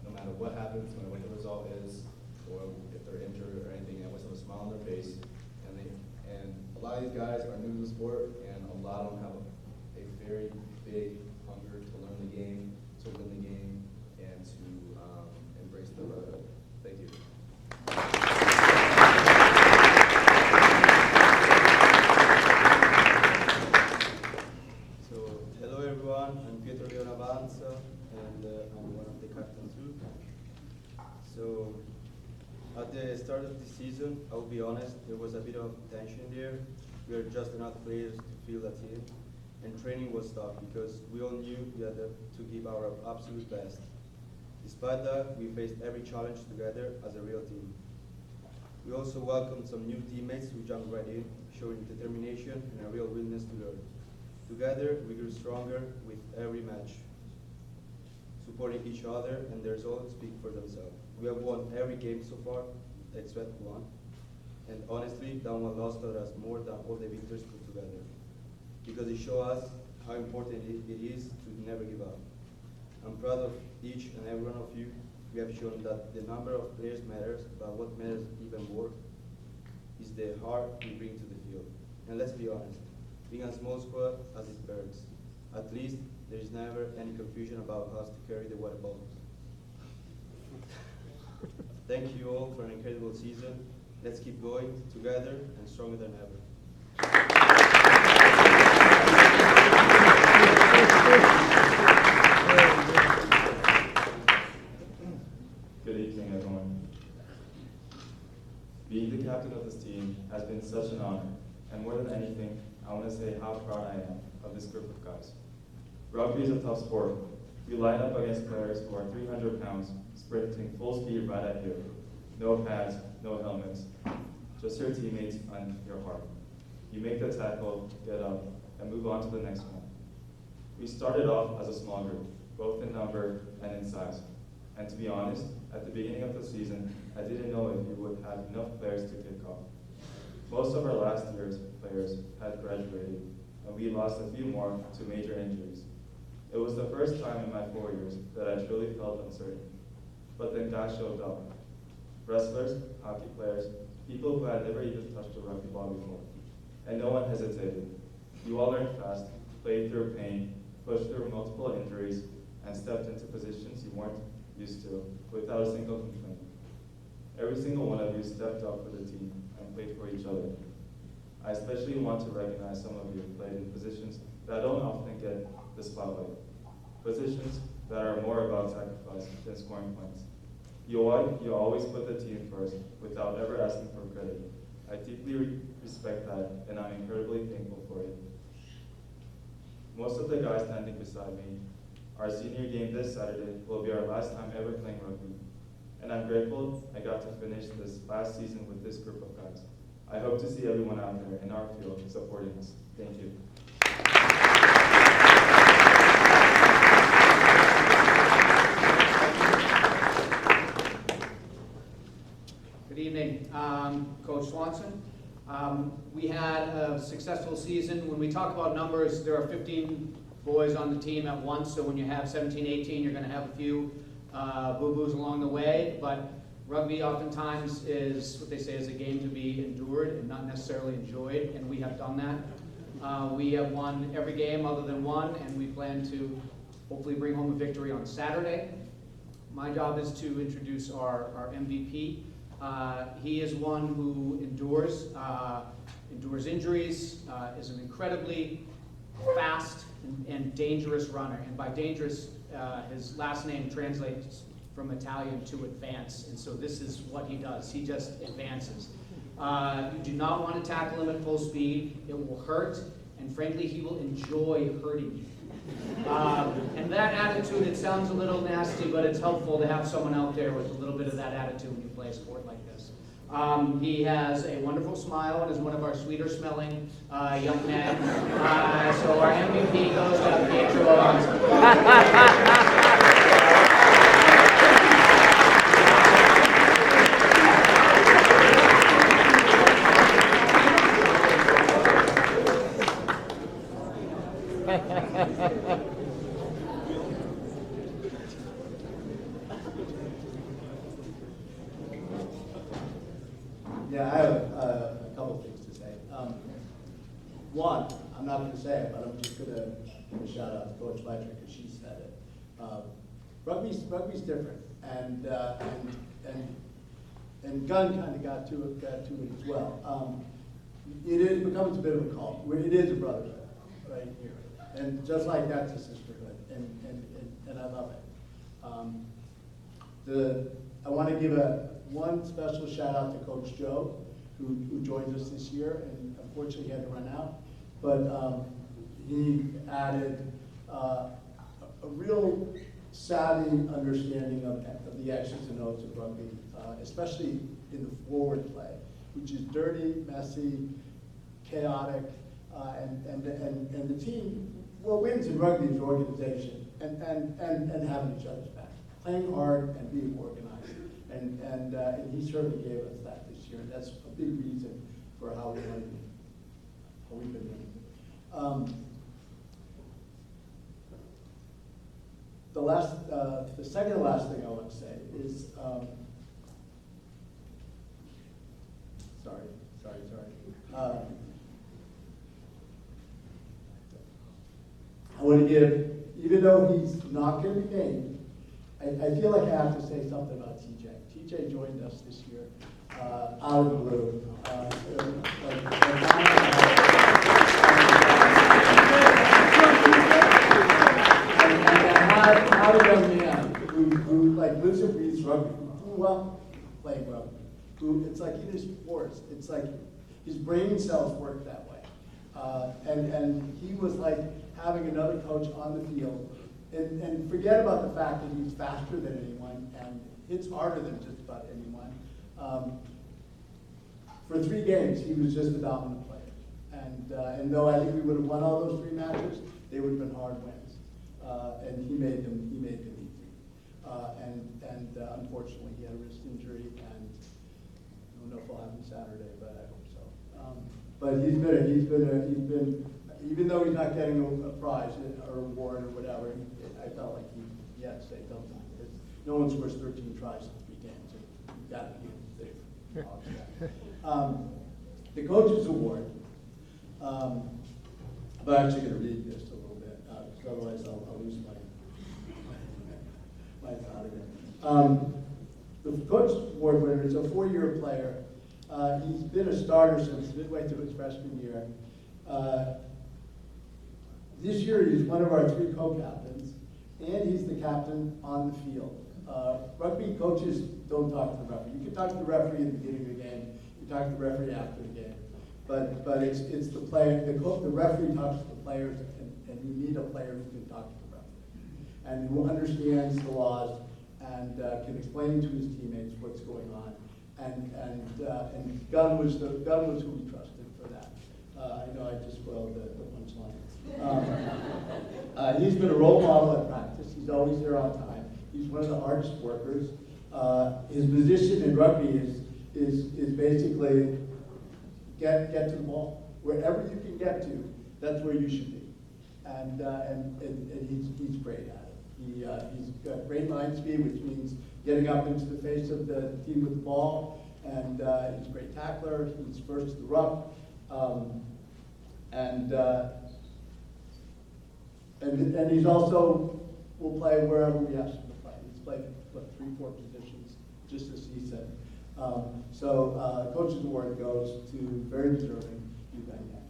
no matter what happens, no matter what the result is, or if they're injured or anything. They always have a smile on their face. And a lot of these guys are new to the sport, and a lot of them have a very big hunger to learn the game, to win the game, and to embrace the brotherhood. Thank you. So, hello everyone, I'm Pietro Leonavanza, and I'm one of the captains too. So, at the start of the season, I'll be honest, there was a bit of tension there. We are just enough players to field a team, and training was tough because we all knew we had to give our absolute best. Despite that, we faced every challenge together as a real team. We also welcomed some new teammates who jumped right in, showing determination and a real willingness to learn. Together, we grew stronger with every match, supporting each other, and their results speak for themselves. We have won every game so far, except one. And honestly, that one loss taught us more than all the victories put together, because it showed us how important it is to never give up. I'm proud of each and every one of you. We have shown that the number of players matters, but what matters even more is the heart we bring to the field. And let's be honest, being a small squad as it hurts. At least there is never any confusion about us to carry the water bottles. Thank you all for an incredible season. Let's keep going together and stronger than ever. Good evening, everyone. Being the captain of this team has been such an honor, and more than anything, I want to say how proud I am of this group of guys. Rugby is a tough sport. We line up against players who are 300 pounds, sprinting full speed right at you. No pads, no helmets, just your teammates and your heart. You make the tackle, get up, and move on to the next one. We started off as a small group, both in number and in size. And to be honest, at the beginning of the season, I didn't know if we would have enough players to kick off. Most of our last year's players had graduated, and we lost a few more to major injuries. It was the first time in my 4 years that I truly felt uncertain. But then guys showed up. Wrestlers, hockey players, people who had never even touched a rugby ball before. And no one hesitated. You all learned fast, played through pain, pushed through multiple injuries, and stepped into positions you weren't used to without a single complaint. Every single one of you stepped up for the team and played for each other. I especially want to recognize some of you who played in positions that don't often get the spotlight. Positions that are more about sacrifice than scoring points. You always put the team first without ever asking for credit. I deeply respect that, and I'm incredibly thankful for it. Most of the guys standing beside me, our senior game this Saturday will be our last time ever playing rugby. And I'm grateful I got to finish this last season with this group of guys. I hope to see everyone out there in our field supporting us. Thank you. Good evening, Coach Swanson. We had a successful season. When we talk about numbers, there are 15 boys on the team at once, so when you have 17, 18, you're going to have a few boo-boos along the way, but rugby oftentimes is what they say is a game to be endured and not necessarily enjoyed, and we have done that. We have won every game other than one, and we plan to hopefully bring home a victory on Saturday. My job is to introduce our MVP. He is one who endures injuries, is an incredibly fast and dangerous runner. And by dangerous, his last name translates from Italian to advance. And so this is what he does. He just advances. You do not want to tackle him at full speed. It will hurt. And frankly, he will enjoy hurting you. And that attitude, it sounds a little nasty, but it's helpful to have someone out there with a little bit of that attitude when you play a sport like this. He has a wonderful smile and is one of our sweeter smelling young men. So our MVP goes to Pietro Alonso. Yeah, I have a couple things to say. One, I'm not going to say it, but I'm just going to give a shout out to Coach Fletcher because she said it. Rugby's different, and Gunn kind of got to it as well. It becomes a bit of a cult. It is a brotherhood right here, and just like that's a sisterhood, and I love it. I want to give one special shout out to Coach Joe, who joined us this year, and unfortunately he had to run out. But he added a real savvy understanding of the X's and O's of rugby, especially in the forward play, which is dirty, messy, chaotic, and the team. What wins in rugby is organization and having each other's back, playing hard and being organized. And he certainly gave us that this year, and that's a big reason for how we've been winning. The the second to last thing I want to say is, sorry. I want to give, even though he's not going to be named, I feel like I have to say something about TJ. TJ joined us this year, out of the blue. How a young man who like lives and breathes rugby, who grew up playing rugby, who it's like in his sports, it's like his brain cells work that way, and he was like having another coach on the field, and forget about the fact that he's faster than anyone and hits harder than just about anyone. For 3 games, he was just a dominant player, and though I think we would have won all those 3 matches, they would have been hard wins. And he made them easy. Unfortunately, he had a wrist injury, and I don't know if it'll happen Saturday, but I hope so. But he's been, even though he's not getting a prize or award or whatever, I felt like he had to say something, because no one scores 13 tries in 3 games. You've got to be safe. The Coaches Award. I'm actually going to read this a little bit, because otherwise I'll lose my thought again. The Coach Award winner is a 4-year player. He's been a starter since midway through his freshman year. This year he's one of our 3 co-captains, and he's the captain on the field. Rugby coaches don't talk to the referee. You can talk to the referee at the beginning of the game. You can talk to the referee after the game. But it's the player. The referee talks to the players, and you need a player who can talk to the referee and who understands the laws and can explain to his teammates what's going on. And Gunn was who we trusted for that. I know I just spoiled the punchline. He's been a role model at practice. He's always there on time. He's one of the hardest workers. His position in rugby is basically get to the ball. Wherever you can get to, that's where you should be. And he's great at it. He's got great line speed, which means getting up into the face of the team with the ball. And he's a great tackler. He's first to the ruck. And he's also will play wherever we ask him to play. He's played 3-4 positions, just as he said. So Coach's Award goes to very deserving Yu-Ben Yang.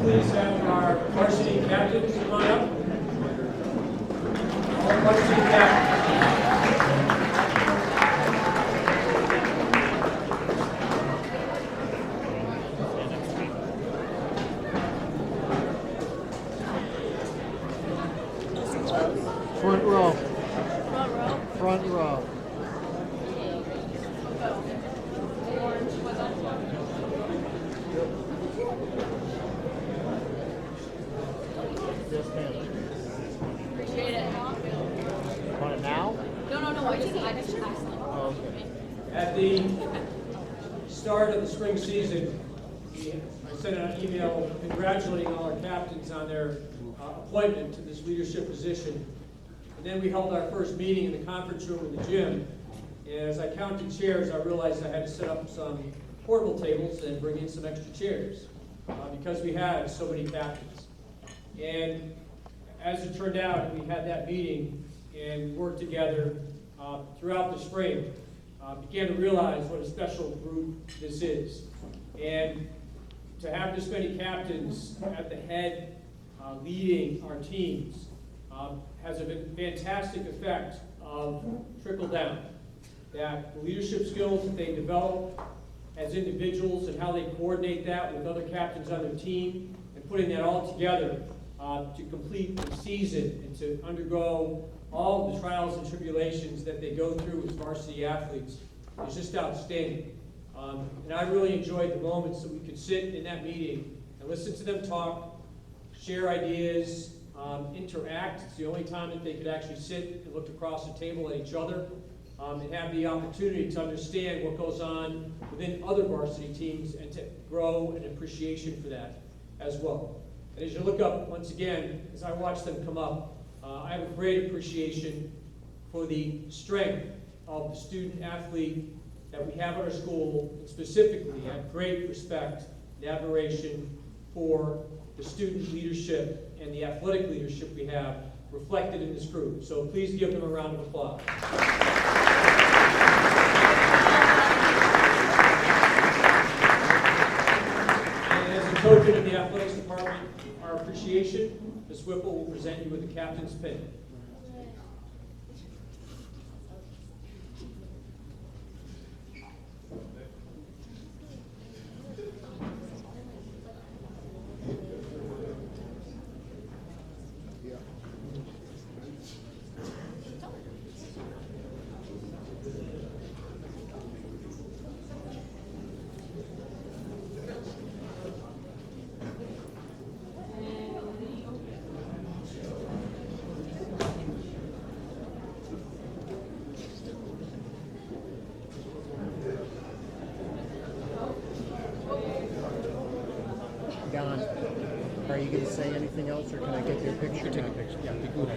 Please have our varsity captains come on up. All varsity captains. Front row. Front row. Yes, ma'am. Appreciate it. Want it now? No, I just asked them. Oh, okay. At the start of the spring season, I sent out an email congratulating all our captains on their appointment to this leadership position. And then we held our first meeting in the conference room in the gym. And as I counted chairs, I realized I had to set up some portable tables and bring in some extra chairs because we had so many captains. And as it turned out, we had that meeting and worked together throughout the spring. Began to realize what a special group this is. And to have this many captains at the head leading our teams has a fantastic effect of trickle down. That the leadership skills that they develop as individuals and how they coordinate that with other captains on their team and putting that all together to complete the season and to undergo all the trials and tribulations that they go through as varsity athletes is just outstanding. And I really enjoyed the moments that we could sit in that meeting and listen to them talk, share ideas, interact. It's the only time that they could actually sit and look across the table at each other, and have the opportunity to understand what goes on within other varsity teams and to grow an appreciation for that as well. And as you look up, once again, as I watch them come up, I have a great appreciation for the strength of the student athlete that we have at our school, and specifically I have great respect and admiration for the student leadership and the athletic leadership we have reflected in this group. So please give them a round of applause. And as a token of the athletics department, our appreciation, Ms. Whipple will present you with the captain's pin. Don, are you going to say anything else, or can I get your picture? Take a picture. Yeah, be good.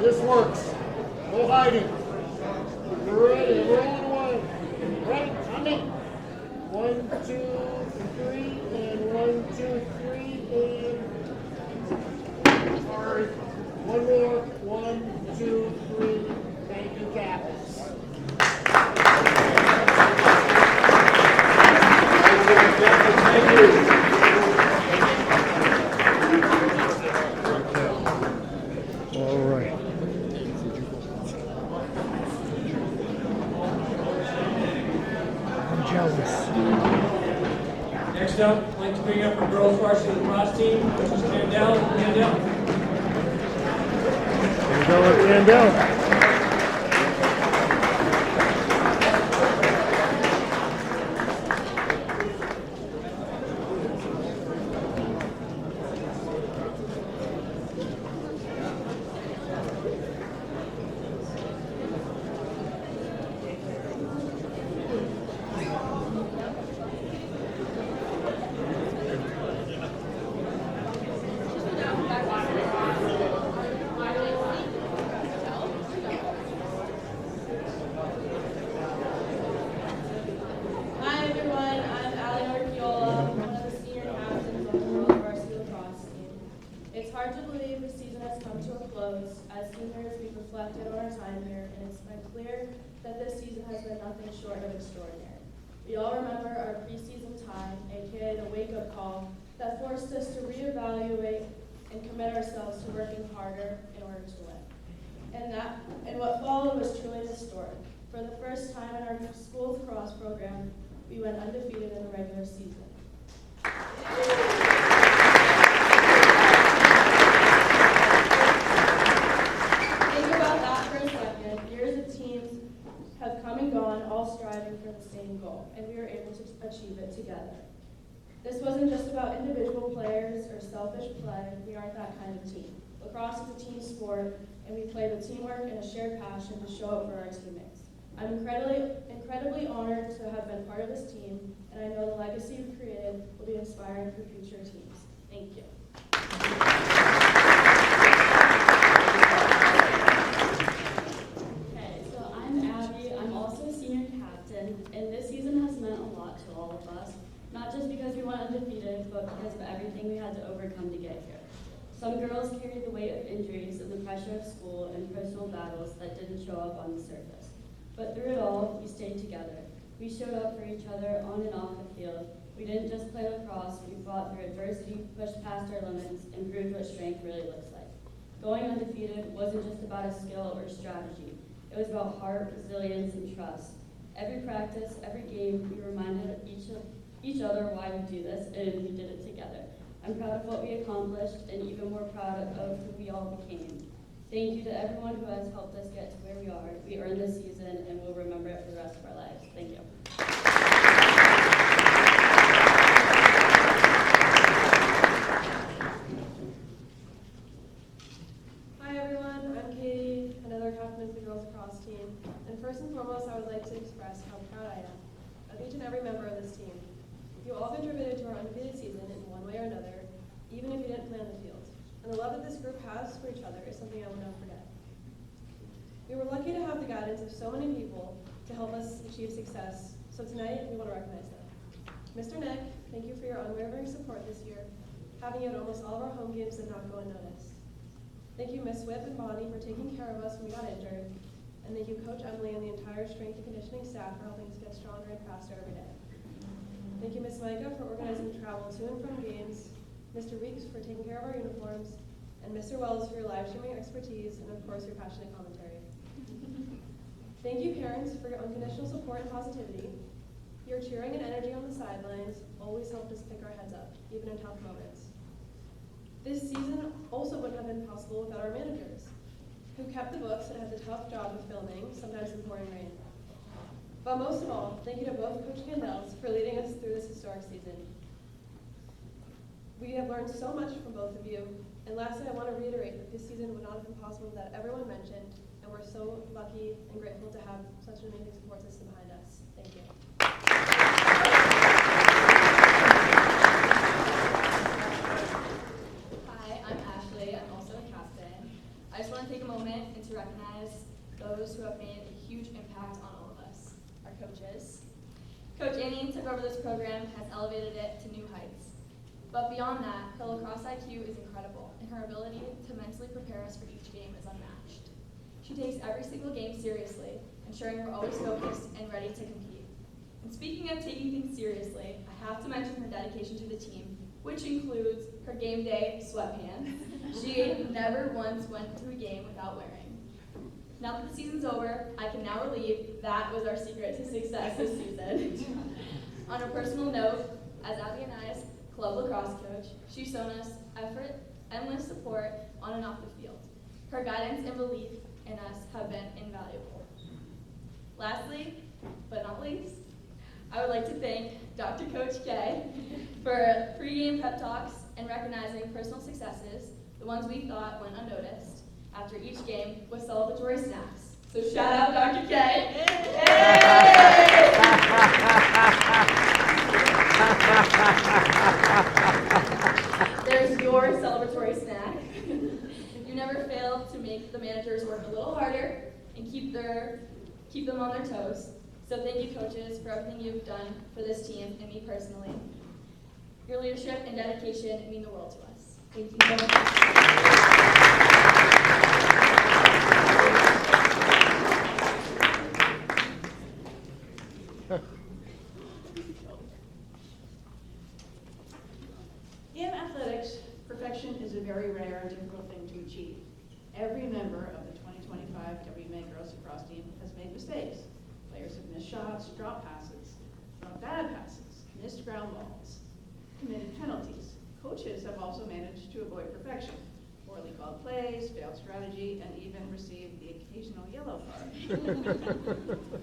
This works. No hiding. We're ready. Rolling away. Ready? On me. 1, 2, 3, and 1, 2, 3, and sorry. One more. 1, 2, 3. Thank you, captains. Thank you. All right. I'm jealous. Next up, I'd like to bring up our girls varsity lacrosse team, which is Candell. There we go with Candell. Short of extraordinary. We all remember our preseason time, aka the wake-up call that forced us to reevaluate and commit ourselves to working harder in order to win. And what followed was truly historic. For the first time in our school's lacrosse program, we went undefeated in the regular season. Think about that for a second. Years of teams have come and gone, all striving for the same goal, and we were able to achieve it together. This wasn't just about individual players or selfish play. We aren't that kind of team. Lacrosse is a team sport, and we play with teamwork and a shared passion to show up for our teammates. I'm incredibly honored to have been part of this team, and I know the legacy you've created will be inspiring for future teams. Thank you. Okay, so I'm Abby. I'm also girls carried the weight of injuries and the pressure of school and personal battles that didn't show up on the surface. But through it all, we stayed together. We showed up for each other on and off the field. We didn't just play lacrosse, we fought through adversity, pushed past our limits, and proved what strength really looks like. Going undefeated wasn't just about a skill or strategy. It was about heart, resilience, and trust. Every practice, every game, we reminded each other why we do this, and we did it together. I'm proud of what we accomplished, and even more proud of who we all became. Thank you to everyone who has helped us get to where we are. We earned this season, and we'll remember it for the rest of our lives. Thank you. Hi everyone, I'm Katie, another captain of the girls lacrosse team. And first and foremost, I would like to express how proud I am of each and every member of this team. You all contributed to our undefeated season in one way or another, even if you didn't play on the field. And the love that this group has for each other is something I will never forget. We were lucky to have the guidance of so many people to help us achieve success, so tonight we want to recognize them. Mr. Nick, thank you for your unwavering support this year. Having you at almost all of our home games did not go unnoticed. Thank you, Miss Whip and Bonnie, for taking care of us when we got injured. And thank you, Coach Emily and the entire strength and conditioning staff for helping us get stronger and faster every day. Thank you, Miss Micah, for organizing travel to and from games, Mr. Weeks for taking care of our uniforms, and Mr. Wells for your live streaming expertise, and of course your passionate commentary. Thank you, parents, for your unconditional support and positivity. Your cheering and energy on the sidelines always helped us pick our heads up, even in tough moments. This season also wouldn't have been possible without our managers, who kept the books and had the tough job of filming, sometimes in pouring rain. But most of all, thank you to both Coach Candels for leading us through this historic season. We have learned so much from both of you, and lastly, I want to reiterate that this season would not have been possible without everyone mentioned, and we're so lucky and grateful to have such an amazing support system behind us. Thank you. Hi, I'm Ashley. I'm also a captain. I just want to take a moment and to recognize those who have made a huge impact on all of us, our coaches. Coach Annie took over this program, has elevated it to new heights. But beyond that, her lacrosse IQ is incredible, and her ability to mentally prepare us for each game is unmatched. She takes every single game seriously, ensuring we're always focused and ready to compete. And speaking of taking things seriously, I have to mention her dedication to the team, which includes her game day sweatpants. She never once went through a game without wearing. Now that the season's over, I can now relieve that was our secret to success this season. On a personal note, as Abby and I's club lacrosse coach, she's shown us effort, endless support on and off the field. Her guidance and belief in us have been invaluable. Lastly, but not least, I would like to thank Dr. Coach K for pre-game pep talks and recognizing personal successes, the ones we thought went unnoticed, after each game with celebratory snacks. So shout out Dr. K. There's your celebratory snack. You never fail to make the managers work a little harder and keep them on their toes. So thank you, coaches, for everything you've done for this team and me personally. Your leadership and dedication mean the world to us. Thank you so much. In athletics, perfection is a very rare and difficult thing to achieve. Every member of the 2025 WMA girls lacrosse team has made mistakes. Players have missed shots, dropped passes, dropped bad passes, missed ground balls, committed penalties. Coaches have also managed to avoid perfection, poorly called plays, failed strategy, and even received the occasional yellow card.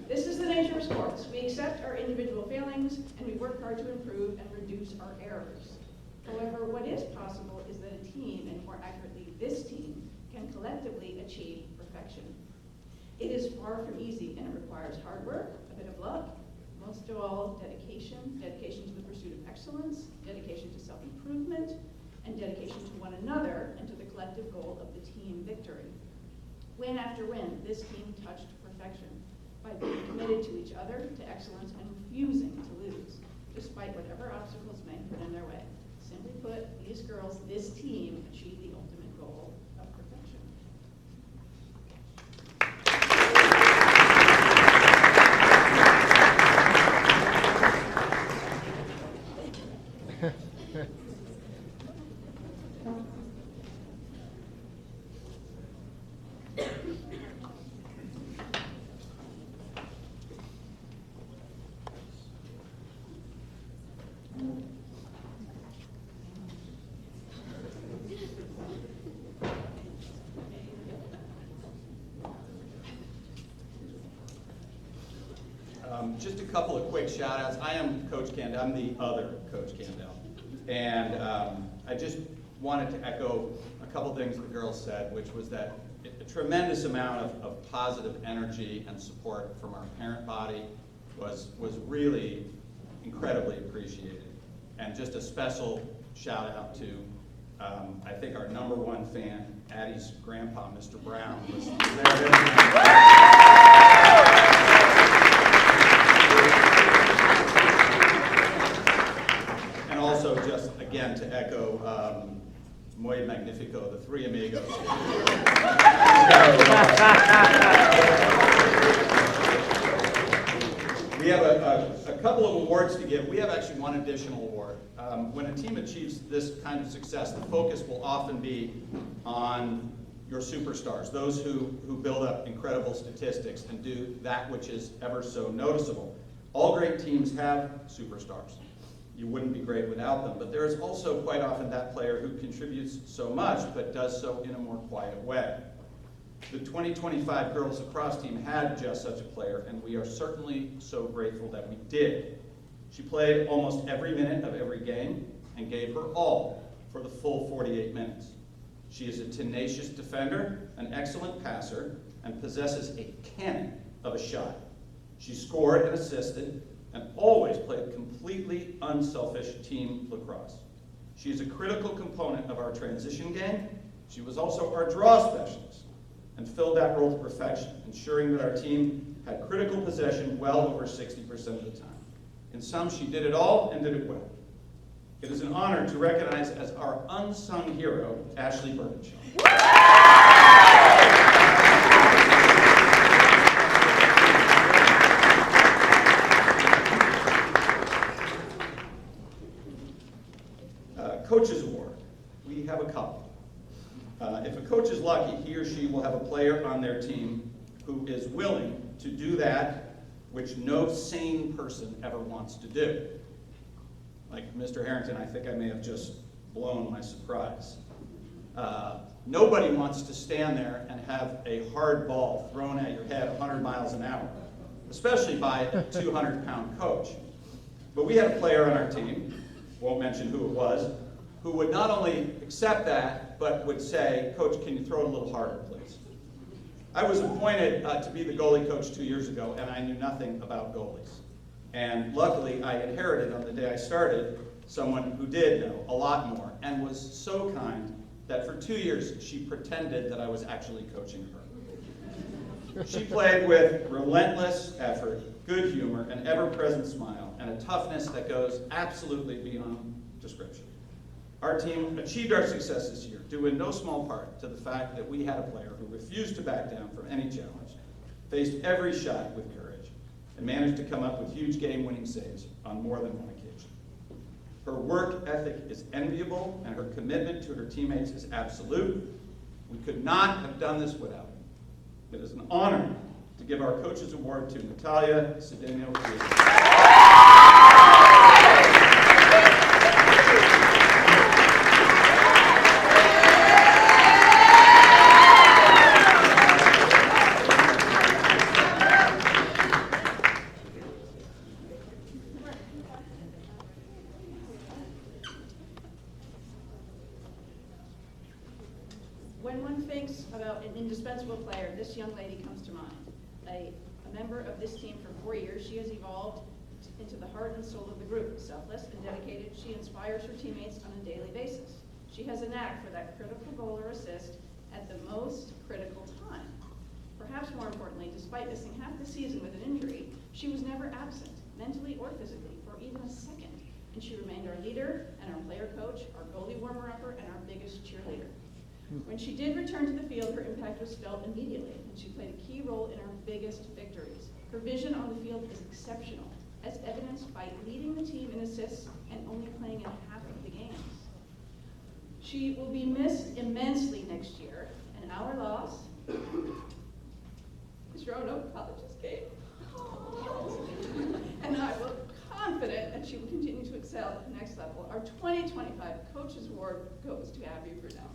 This is the nature of sports. We accept our individual failings, and we work hard to improve and reduce our errors. However, what is possible is that a team, and more accurately this team, can collectively achieve perfection. It is far from easy, and it requires hard work, a bit of luck, most of all dedication to the pursuit of excellence, dedication to self-improvement, and dedication to one another and to the collective goal of the team victory. Win after win, this team touched perfection by being committed to each other, to excellence, and refusing to lose, despite whatever obstacles may put in their way. Simply put, these girls, this team, achieved the ultimate goal, Just a couple of quick shout outs. I am Coach Candell. I'm the other Coach Candell. And I just wanted to echo a couple things the girls said, which was that a tremendous amount of positive energy and support from our parent body was really incredibly appreciated. And just a special shout out to, I think, our #1 fan, Addie's grandpa, Mr. Brown, was there. And also, just again, to echo Muy Magnifico, the three amigos. We have a couple of awards to give. We have actually one additional award. When a team achieves this kind of success, the focus will often be on your superstars, those who build up incredible statistics and do that which is ever so noticeable. All great teams have superstars. You wouldn't be great without them, but there is also quite often that player who contributes so much but does so in a more quiet way. The 2025 Girls Lacrosse team had just such a player, and we are certainly so grateful that we did. She played almost every minute of every game and gave her all for the full 48 minutes. She is a tenacious defender, an excellent passer, and possesses a cannon of a shot. She scored and assisted and always played completely unselfish team lacrosse. She is a critical component of our transition game. She was also our draw specialist and filled that role to perfection, ensuring that our team had critical possession well over 60% of the time. In sum, she did it all and did it well. It is an honor to recognize as our unsung hero, Ashley Birkinshaw. Coach's Award. We have a couple. If a coach is lucky, he or she will have a player on their team who is willing to do that which no sane person ever wants to do. Like Mr. Harrington, I think I may have just blown my surprise. Nobody wants to stand there and have a hard ball thrown at your head 100 miles an hour, especially by a 200-pound coach. But we had a player on our team, won't mention who it was, who would not only accept that, but would say, "Coach, can you throw it a little harder, please?" I was appointed to be the goalie coach 2 years ago, and I knew nothing about goalies. And luckily, I inherited on the day I started someone who did know a lot more and was so kind that for 2 years she pretended that I was actually coaching her. She played with relentless effort, good humor, an ever-present smile, and a toughness that goes absolutely beyond description. Our team achieved our success this year due in no small part to the fact that we had a player who refused to back down from any challenge, faced every shot with courage, and managed to come up with huge game-winning saves on more than one occasion. Her work ethic is enviable, and her commitment to her teammates is absolute. We could not have done this without her. It is an honor to give our Coach's Award to Natalia Cedeno-Cruz. When one thinks about an indispensable player, this young lady comes to mind. A member of this team for 4 years, she has evolved into the heart and soul of the group. Selfless and dedicated, she inspires her teammates on a daily basis. She has a knack for that critical goal or assist at the most critical time. Perhaps more importantly, despite missing half the season with an injury, she was never absent, mentally or physically, for even a second. And she remained our leader and our player coach, our goalie warmer-upper, and our biggest cheerleader. When she did return to the field, her impact was felt immediately, and she played a key role in our biggest victories. Her vision on the field is exceptional, as evidenced by leading the team in assists and only playing in half of the games. She will be missed immensely next year, and our loss is Roanoke College's game. And I will confident that she will continue to excel at the next level. Our 2025 Coach's Award goes to Abby Brunel.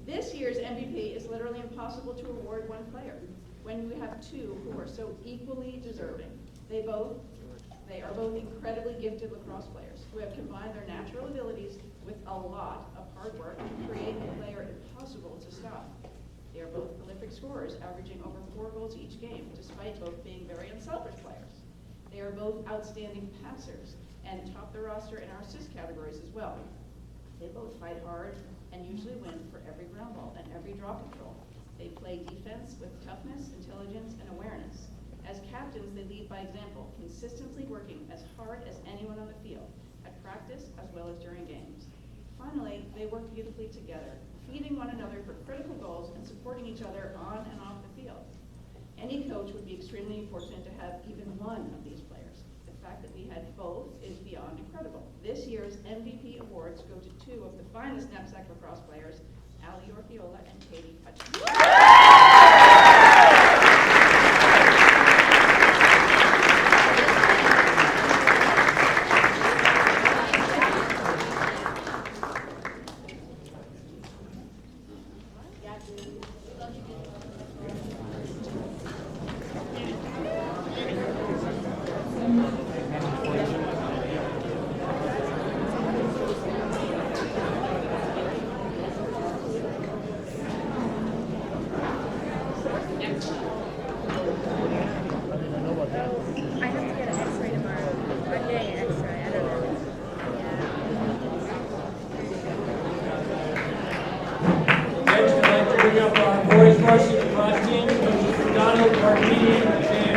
This year's MVP is literally impossible to award one player when you have two who are so equally deserving. They are both incredibly gifted lacrosse players who have combined their natural abilities with a lot of hard work to create a player impossible to stop. They are both prolific scorers, averaging over 4 goals each game, despite both being very unselfish players. They are both outstanding passers and top the roster in our assist categories as well. They both fight hard and usually win for every ground ball and every draw control. They play defense with toughness, intelligence, and awareness. As captains, they lead by example, consistently working as hard as anyone on the field, at practice as well as during games. Finally, they work beautifully together, feeding one another for critical goals and supporting each other on and off the field. Any coach would be extremely fortunate to have even one of these players. The fact that we had both is beyond incredible. This year's MVP awards go to 2 of the finest knapsack lacrosse players, Ali Orfiola and Katie Hutchins. Varsity lacrosse team, coaches Donald, Marquini, and Sam.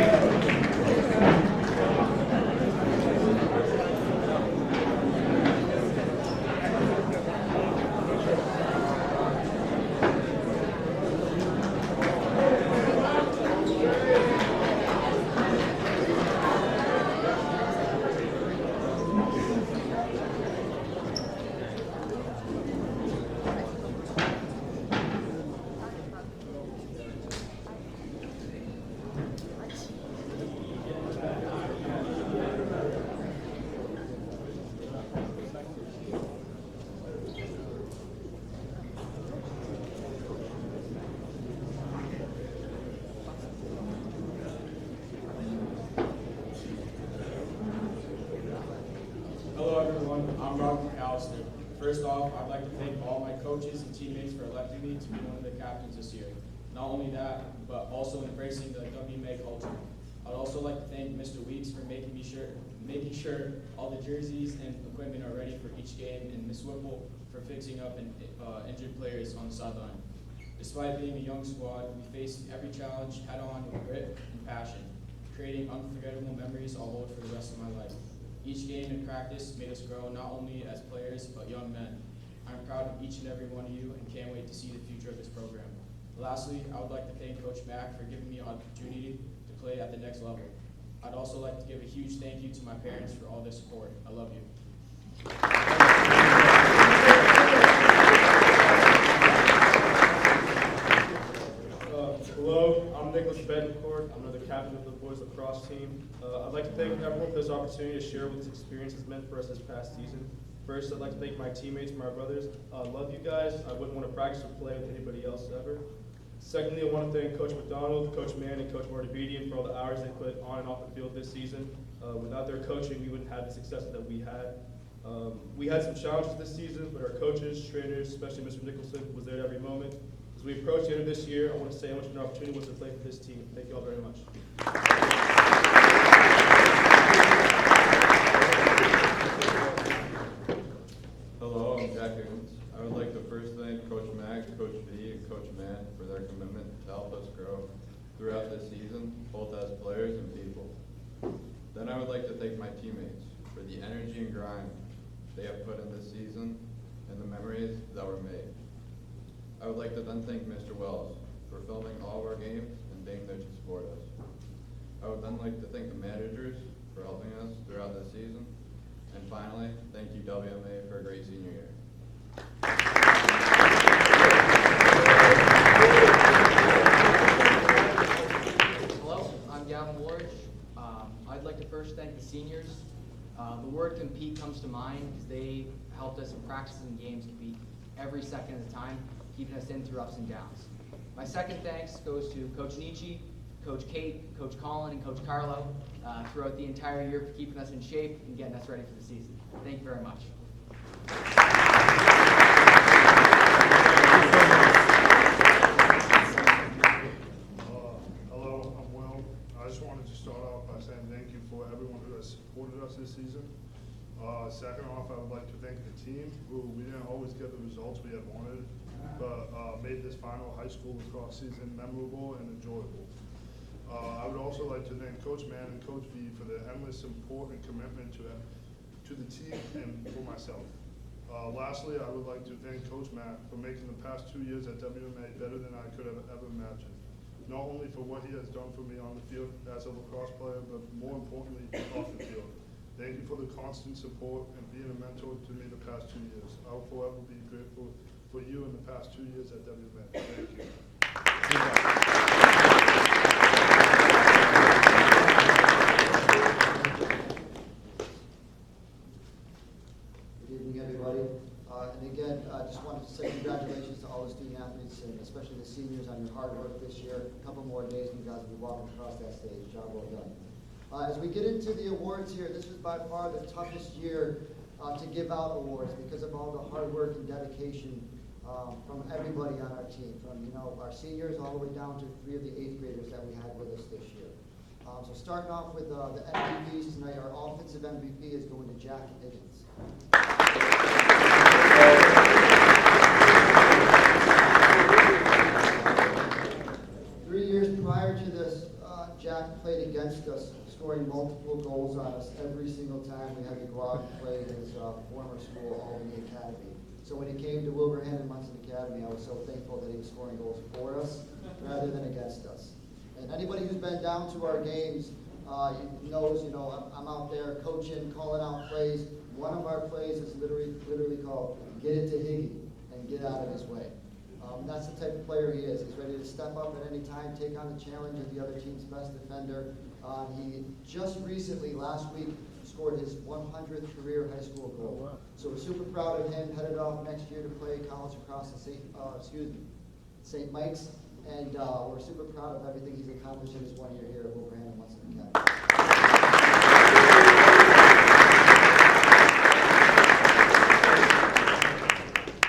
First off, I'd like to thank all my coaches and teammates for electing me to be one of the captains this year. Not only that, but also embracing the WMA culture. I'd also like to thank Mr. Weeks for making sure all the jerseys and equipment are ready for each game, and Ms. Whipple for fixing up injured players on the sideline. Despite being a young squad, we faced every challenge head-on with grit and passion, creating unforgettable memories I'll hold for the rest of my life. Each game and practice made us grow not only as players, but young men. I'm proud of each and every one of you and can't wait to see the future of this program. Lastly, I would like to thank Coach Mack for giving me an opportunity to play at the next level. I'd also like to give a huge thank you to my parents for all their support. I love you. Hello, I'm Nicholas Betancourt. I'm another captain of the boys lacrosse team. I'd like to thank everyone for this opportunity to share what this experience has meant for us this past season. First, I'd like to thank my teammates, my brothers. I love you guys. I wouldn't want to practice or play with anybody else ever. Secondly, I want to thank Coach McDonald, Coach Mann, and Coach Martabedian for all the hours they put on and off the field this season. Without their coaching, we wouldn't have the success that we had. We had some challenges this season, but our coaches, trainers, especially Mr. Nicholson, was there every moment. As we approach the end of this year, I want to say how much of an opportunity it was to play for this team. Thank you all very much. Hello, I'm Jack Higgins. I would like to first thank Coach Mack, Coach V, and Coach Mann for their commitment to help us grow throughout this season, both as players and people. Then I would like to thank my teammates for the energy and grind they have put in this season and the memories that were made. I would like to then thank Mr. Wells for filming all of our games and being there to support us. I would then like to thank the managers for helping us throughout this season. And finally, thank you WMA for a great senior year. Hello, I'm Gavin Warge. I'd like to first thank the seniors. The word compete comes to mind because they helped us in practice and games compete every second of the time, keeping us in through ups and downs. My second thanks goes to Coach Nietzsche, Coach Kate, Coach Colin, and Coach Carlo throughout the entire year for keeping us in shape and getting us ready for the season. Thank you very much. Hello, I'm Will. I just wanted to start off by saying thank you for everyone who has supported us this season. Second off, I would like to thank the team who we didn't always get the results we had wanted, but made this final high school lacrosse season memorable and enjoyable. I would also like to thank Coach Mann and Coach V for their endless support and commitment to the team and for myself. Lastly, I would like to thank Coach Matt for making the past 2 years at WMA better than I could have ever imagined. Not only for what he has done for me on the field as a lacrosse player, but more importantly, off the field. Thank you for the constant support and being a mentor to me the past 2 years. I will forever be grateful for you in the past 2 years at WMA. Thank you. Good evening, everybody. And again, I just wanted to say congratulations to all the student athletes and especially the seniors on your hard work this year. A couple more days and you guys will be walking across that stage. Job well done. As we get into the awards here, this was by far the toughest year to give out awards because of all the hard work and dedication from everybody on our team, from our seniors all the way down to 3 of the 8th graders that we had with us this year. So starting off with the MVPs tonight, our offensive MVP is going to Jack Higgins. 3 years prior to this, Jack played against us, scoring multiple goals on us every single time we had to go out and play his former school, Albany Academy. So when he came to Wilbraham Monson Academy, I was so thankful that he was scoring goals for us rather than against us. And anybody who's been down to our games knows, I'm out there coaching, calling out plays. One of our plays is literally called "Get it to Higgy" and get out of his way. That's the type of player he is. He's ready to step up at any time, take on the challenge of the other team's best defender. He just recently, last week, scored his 100th career high school goal. Oh, wow. So we're super proud of him, headed off next year to play college across the St. Mike's. And we're super proud of everything he's accomplished in his 1 year here at Wilbraham Monson Academy.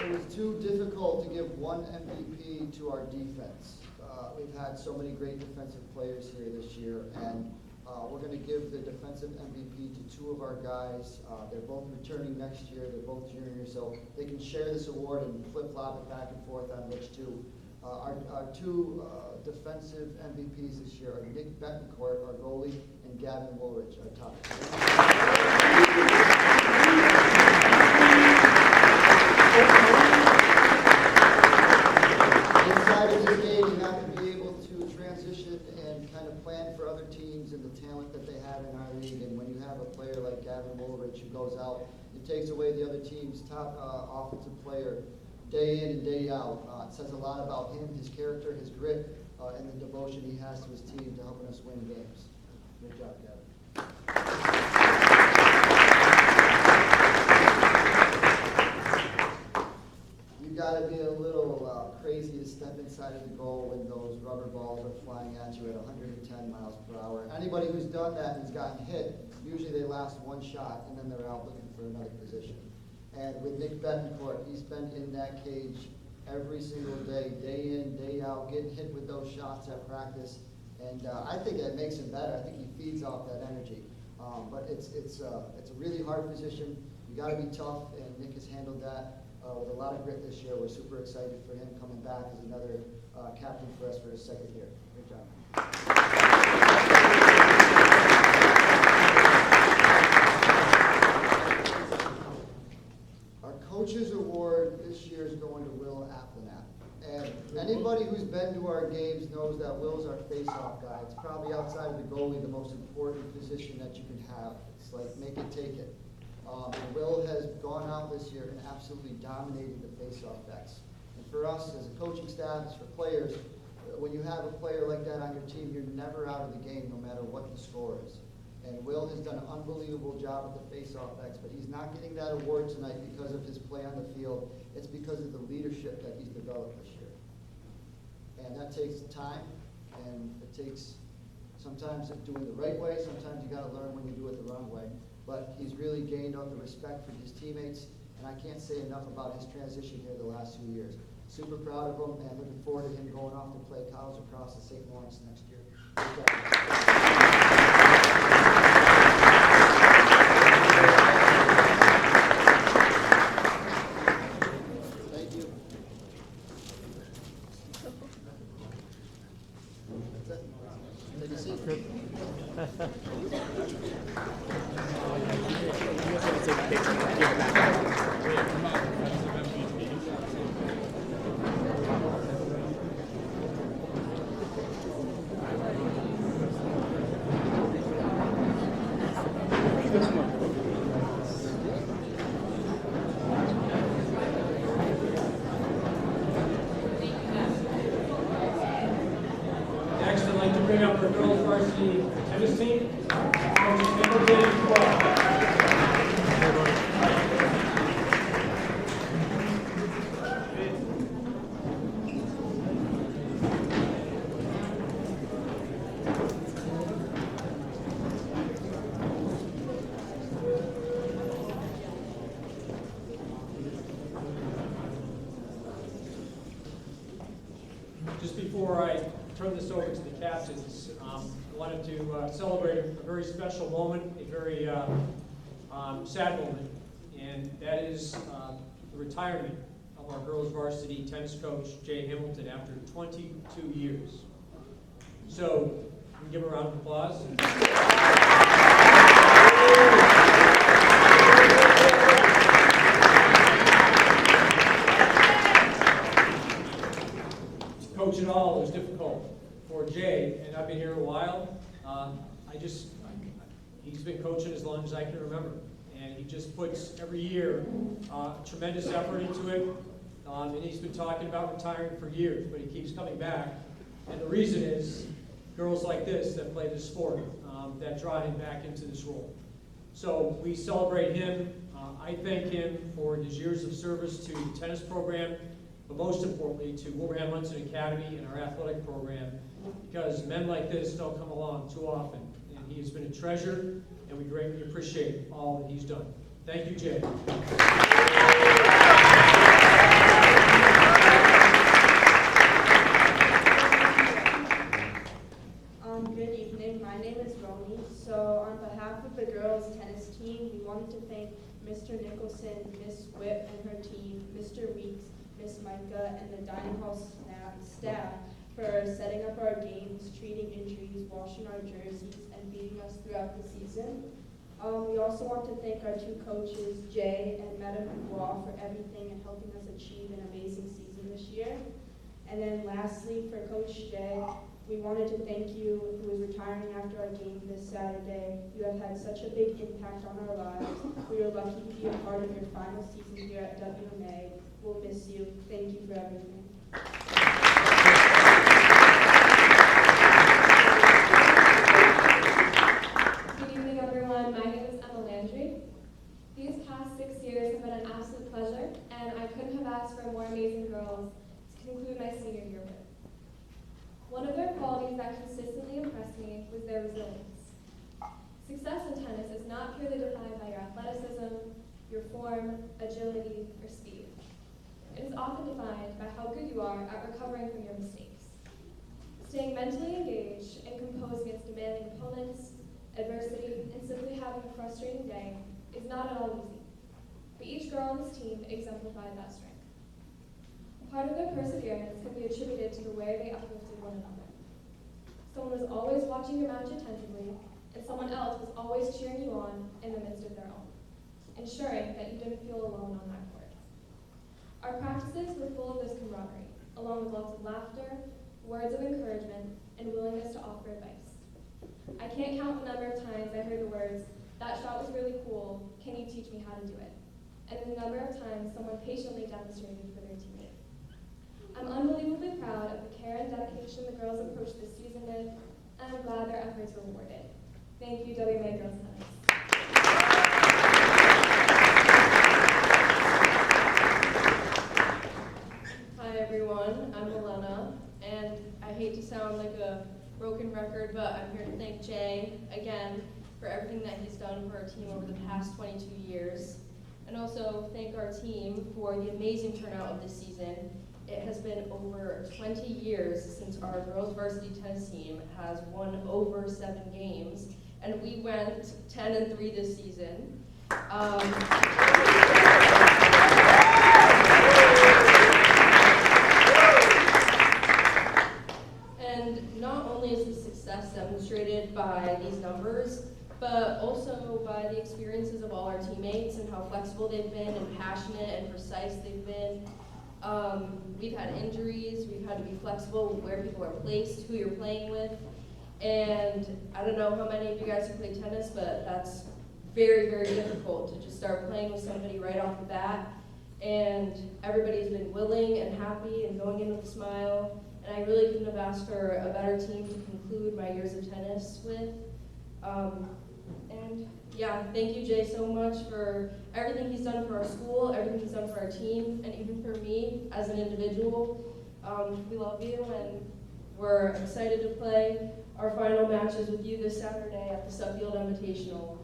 It was too difficult to give one MVP to our defense. We've had so many great defensive players here this year, and we're going to give the defensive MVP to 2 of our guys. They're both returning next year. They're both juniors, so they can share this award and flip-flop it back and forth on which 2. Our 2 defensive MVPs this year are Nick Betancourt, our goalie, and Gavin Woolridge, our top. Inside of this game, you have to be able to transition and kind of plan for other teams and the talent that they have in our league. And when you have a player like Gavin Woolridge who goes out, it takes away the other team's top offensive player day in and day out. It says a lot about him, his character, his grit, and the devotion he has to his team to helping us win games. Good job, Gavin. You got to be a little crazy to step inside of the goal when those rubber balls are flying at you at 110 miles per hour. Anybody who's done that and has gotten hit, usually they last one shot and then they're out looking for another position. And with Nick Betancourt, he's been in that cage every single day, day in, day out, getting hit with those shots at practice. And I think it makes him better. I think he feeds off that energy. But it's a really hard position. You got to be tough, and Nick has handled that with a lot of grit this year. We're super excited for him coming back as another captain for us for his 2nd year. Good job. Coaches Award this year is going to Will Applenapp. And anybody who's been to our games knows that Will's our face-off guy. It's probably outside of the goalie the most important position that you can have. It's like make it, take it. And Will has gone out this year and absolutely dominated the face-off backs. And for us as a coaching staff, as for players, when you have a player like that on your team, you're never out of the game no matter what the score is. And Will has done an unbelievable job at the face-off X, but he's not getting that award tonight because of his play on the field. It's because of the leadership that he's developed this year. And that takes time, and it takes sometimes doing the right way, sometimes you gotta learn when you do it the wrong way. But he's really gained on the respect from his teammates, and I can't say enough about his transition here the last 2 years. Super proud of him, and looking forward to him going off to play college across the St. Lawrence next year. Good job. Thank you. That's it. Take a seat. Next, I'd like to bring up our girls varsity tennis team. Coaches Hamilton and Clark. Just before I turn this over to the captains, I wanted to celebrate a very special moment, a very sad moment, and that is the retirement of our girls varsity tennis coach, Jay Hamilton, after 22 years. So, can we give him a round of applause? Coach at all was difficult for Jay, and I've been here a while. He's been coaching as long as I can remember, and he just puts every year tremendous effort into it. And he's been talking about retiring for years, but he keeps coming back. And the reason is girls like this that play this sport that draw him back into this role. So we celebrate him. I thank him for his years of service to the tennis program, but most importantly to Wilbraham Monson Academy and our athletic program, because men like this don't come along too often. And he has been a treasure, and we greatly appreciate all that he's done. Thank you, Jay. Good evening. My name is Romy. So on behalf of the girls tennis team, we wanted to thank Mr. Nicholson, Miss Whip and her team, Mr. Weeks, Miss Micah, and the dining hall staff for setting up our games, treating injuries, washing our jerseys, and beating us throughout the season. We also want to thank our two coaches, Jay and Madame Dubois, for everything and helping us achieve an amazing season this year. And then lastly, for Coach Jay, we wanted to thank you, who is retiring after our game this Saturday. You have had such a big impact on our lives. We are lucky to be a part of your final season here at WMA. We'll miss you. Thank you for everything. Good evening, everyone. My name is Emma Landry. These past 6 years have been an absolute pleasure, and I couldn't have asked for more amazing girls to conclude my senior year with. One of their qualities that consistently impressed me was their resilience. Success in tennis is not purely defined by your athleticism, your form, agility, or speed. It is often defined by how good you are at recovering from your mistakes. Staying mentally engaged and composed against demanding opponents, adversity, and simply having a frustrating day is not at all easy. But each girl on this team exemplified that strength. Part of their perseverance can be attributed to the way they uplifted one another. Someone was always watching your match attentively, and someone else was always cheering you on in the midst of their own, ensuring that you didn't feel alone on that court. Our practices were full of this camaraderie, along with lots of laughter, words of encouragement, and willingness to offer advice. I can't count the number of times I heard the words, "That shot was really cool, can you teach me how to do it?" And the number of times someone patiently demonstrated for their teammate. I'm unbelievably proud of the care and dedication the girls approached this season with, and I'm glad their efforts were rewarded. Thank you, WMA Girls Tennis. Hi everyone, I'm Milena, and I hate to sound like a broken record, but I'm here to thank Jay again for everything that he's done for our team over the past 22 years, and also thank our team for the amazing turnout of this season. It has been over 20 years since our girls varsity tennis team has won over 7 games, and we went 10-3 this season. And not only is the success demonstrated by these numbers, but also by the experiences of all our teammates and how flexible they've been and passionate and precise they've been. We've had injuries, we've had to be flexible with where people are placed, who you're playing with, and I don't know how many of you guys have played tennis, but that's very, very difficult to just start playing with somebody right off the bat, and everybody's been willing and happy and going in with a smile, and I really couldn't have asked for a better team to conclude my years of tennis with. And yeah, thank you, Jay, so much for everything he's done for our school, everything he's done for our team, and even for me as an individual. We love you, and we're excited to play our final matches with you this Saturday at the Suffield Invitational.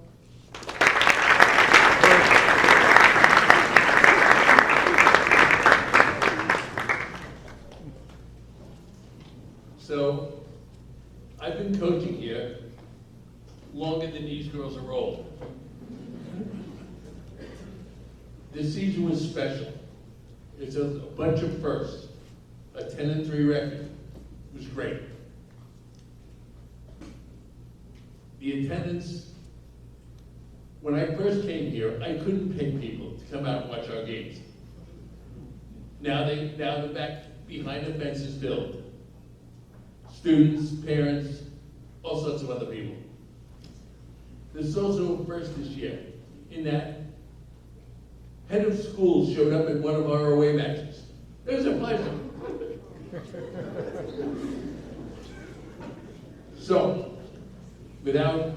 So, I've been coaching here longer than these girls are old. This season was special. It's a bunch of firsts. A 10-3 record. It was great. The attendance, when I first came here, I couldn't pay people to come out and watch our games. Now the back behind the fence is filled. Students, parents, all sorts of other people. There's also a first this year, in that head of school showed up at one of our away matches. It was a pleasure. So, without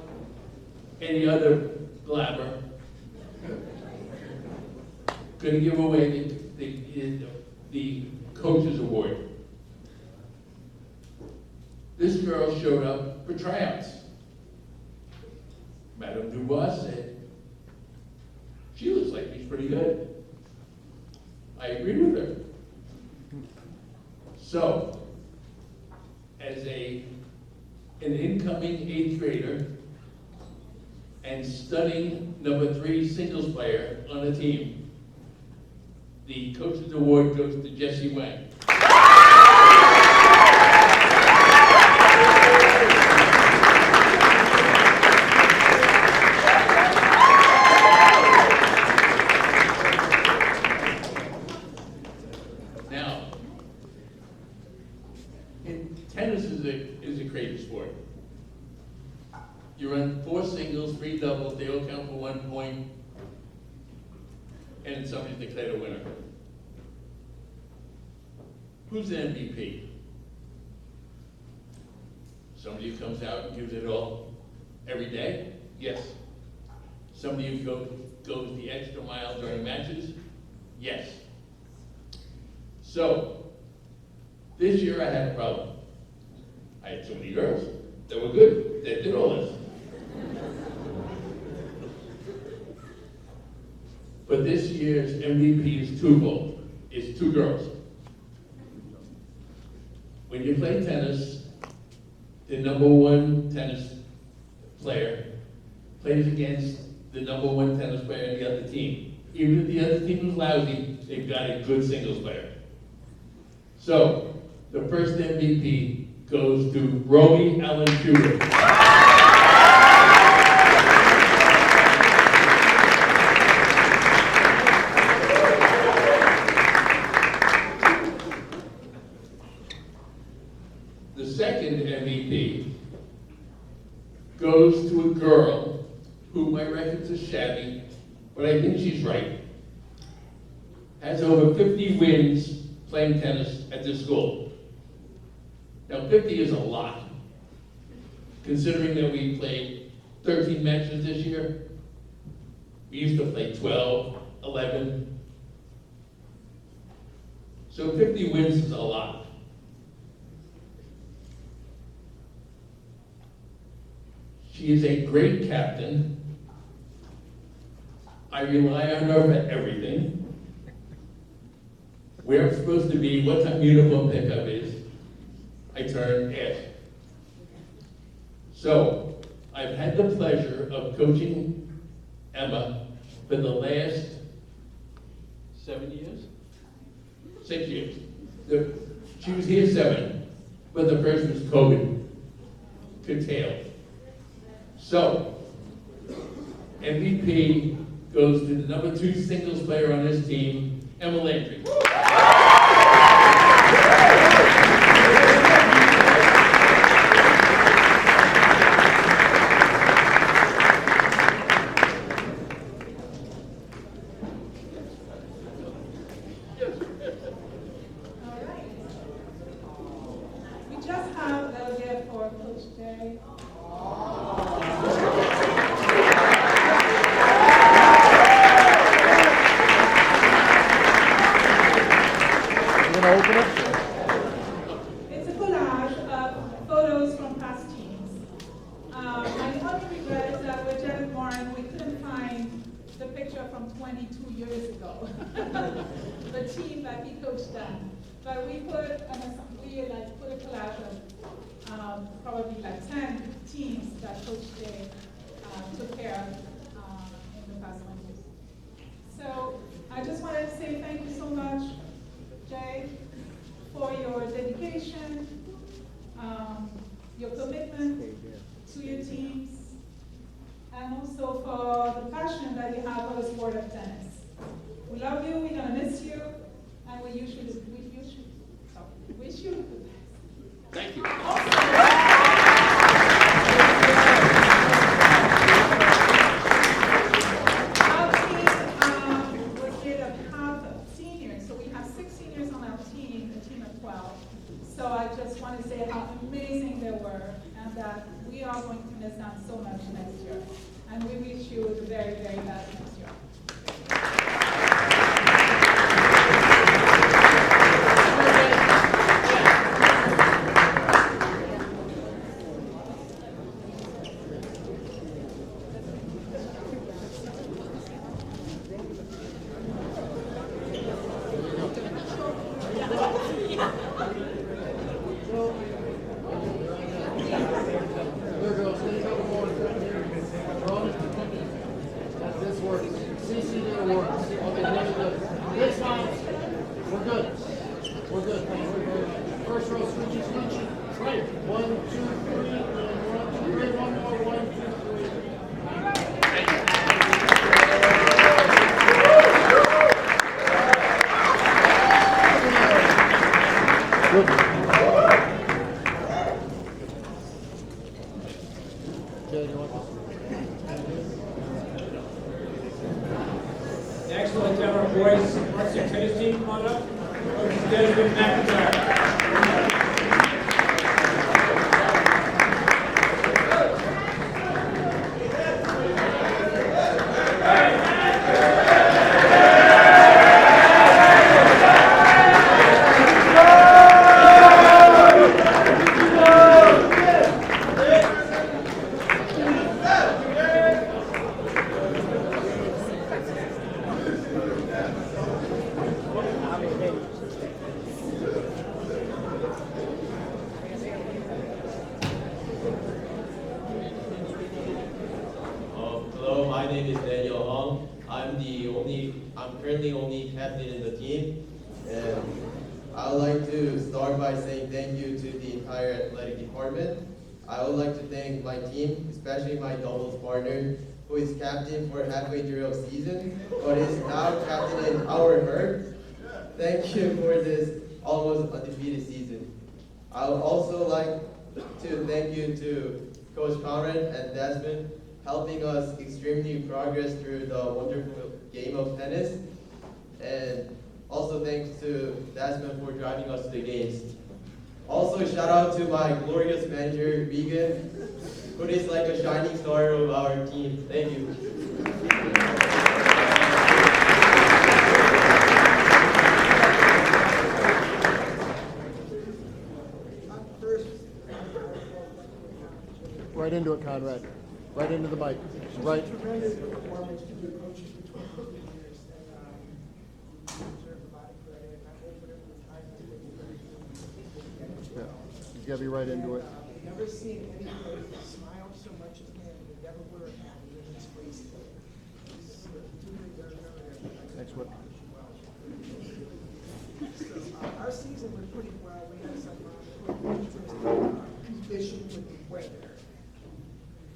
any other blabber, going to give away the Coaches Award. This girl showed up for tryouts. Madame Dubois said, she looks like she's pretty good. I agreed with her. So, as an incoming 8th grader and studying number 3 singles player on the team, the Coaches Award goes to Jessie Wang. Tennis is a crazy sport. You run 4 singles, 3 doubles, they all count for 1 point, and somebody's declared a winner. Who's the MVP? Somebody who comes out and gives it all every day? Yes. Somebody who goes the extra mile during matches? Yes. So, this year I had a problem. I had so many girls that were good, that did all this. But this year's MVP is twofold. It's 2 girls. When you play tennis, the number 1 tennis player plays against the number 1 tennis player on the other team. Even if the other team is lousy, they've got a good singles player. So, the first MVP goes to Romy Ellen Shooter. The second MVP goes to a girl who my record's is shabby, but I think she's right. Has over 50 wins playing tennis at this school. Now 50 is a lot, considering that we played 13 matches this year. We used to play 12, 11. So 50 wins is a lot. She is a great captain. I rely on her for everything. Where I'm supposed to be, what time uniform pickup is, I turn ask. So, I've had the pleasure of coaching Emma for the last 7 years? 6 years. She was here 7, but the first was COVID, curtailed. So, MVP goes to the number 2 singles player on this team, Emma Landry. We just have a gift for Coach Jay. You gonna open it? It's a collage of photos from past teams. My only regret is that with Janet Warren, we couldn't find the picture from 22 years ago. The team that he coached then. But we put a collage of probably like 10 teams that Coach Jay took care of in the past 1 year. So I just wanted to say thank you so much, Jay, for your dedication, your commitment to your teams, and also for the passion that you have for the sport of tennis. We love you, we're gonna miss you, and we wish you the best. Thank you. Our team was made of half seniors, so we have 6 seniors on our team, a team of 12. So I just want to say how amazing they were, and that we are going to miss them so much next year. And we wish you the very, very best next year. This works. CC there works. Okay, that's good. This time, we're good. We're good. Thank you very much. First row, switchy. Right. 1, 2, 3, and 1, 2, 3. One more. 1, 2, 3. Good. Jay, do you want this? Next, we'll have our boys varsity tennis team come on up. Coach Desmond McIntyre. Hello, my name is Daniel Hong. I'm currently only captain in the team, and I would like to start by saying thank you to the entire athletic department. I would like to thank my team, especially my doubles partner, who is captain for halfway through the season, but is now captain in our herd. Thank you for this almost undefeated season. I would also like to thank you to Coach Conrad and Desmond, helping us extremely progress through the wonderful game of tennis. And also thanks to Desmond for driving us to the games. Also shout out to my glorious manager, Regan, who is like a shining star of our team. Thank you. Right into it, Conrad. Right into the mic. Right. Tremendous performance to the coaches for 12 years, and you deserve a lot of credit. I hope whatever the time is, Yeah. You gotta be right into it. I've never seen anybody smile so much as him. He never were happy in his face. Next one. So our season went pretty well. We had some issue with the weather.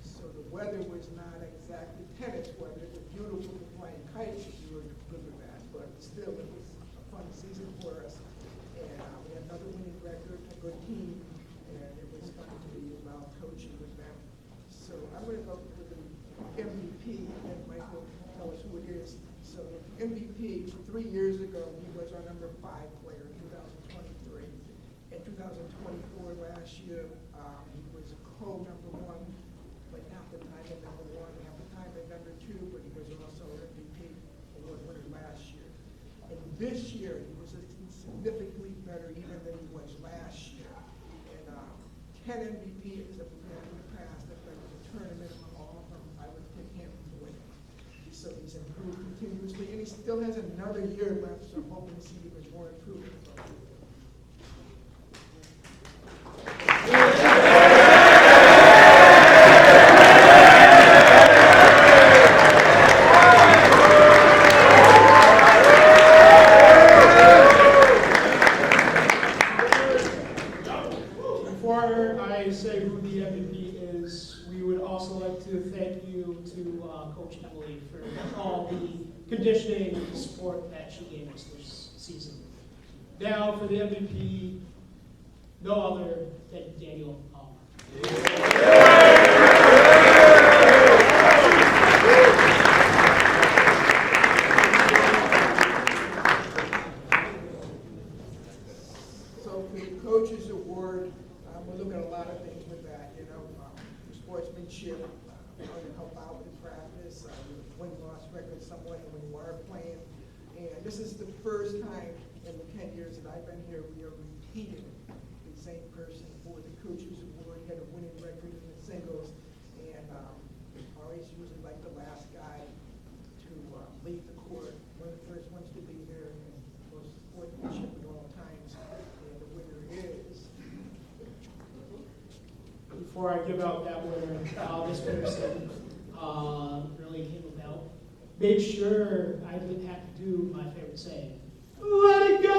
So the weather was not exactly tennis weather. It was beautiful to play kites if you were good with that. But still, it was a fun season for us. And we had another winning record, a good team, and it was fun to be involved coaching with them. So I'm going to go for the MVP, and Michael will tell us who it is. So MVP, 3 years ago, he was our number 5 player in 2023. In 2024, last year, he was co-number 1, but half the time at number 1, half the time at number 2, but he was also MVP award winner last year. And this year, he was significantly better even than he was last year. And 10 MVPs that we've had in the past, if there was a tournament on all of them, I would pick him to win. So he's improved continuously, and he still has another year left, so I'm hoping to see even more improvement from him. Before I say who the MVP is, we would also like to thank you to Coach Emily for all the conditioning and support that she gave us this season. Now for the MVP, no other than Daniel Palmer. So for the Coaches Award, we're looking at a lot of things with that, sportsmanship, how to help out with practice, win-loss record somewhat when you are playing. And this is the first time in the 10 years that I've been here, we are repeating the same person for the Coaches Award. He had a winning record in the singles, and always usually like the last guy to lead the court, one of the first ones to be there, and most sportsmanship at all times. And the winner is. Before I give out that winner, this person really came about. Make sure I didn't have to do my favorite saying. Let it go!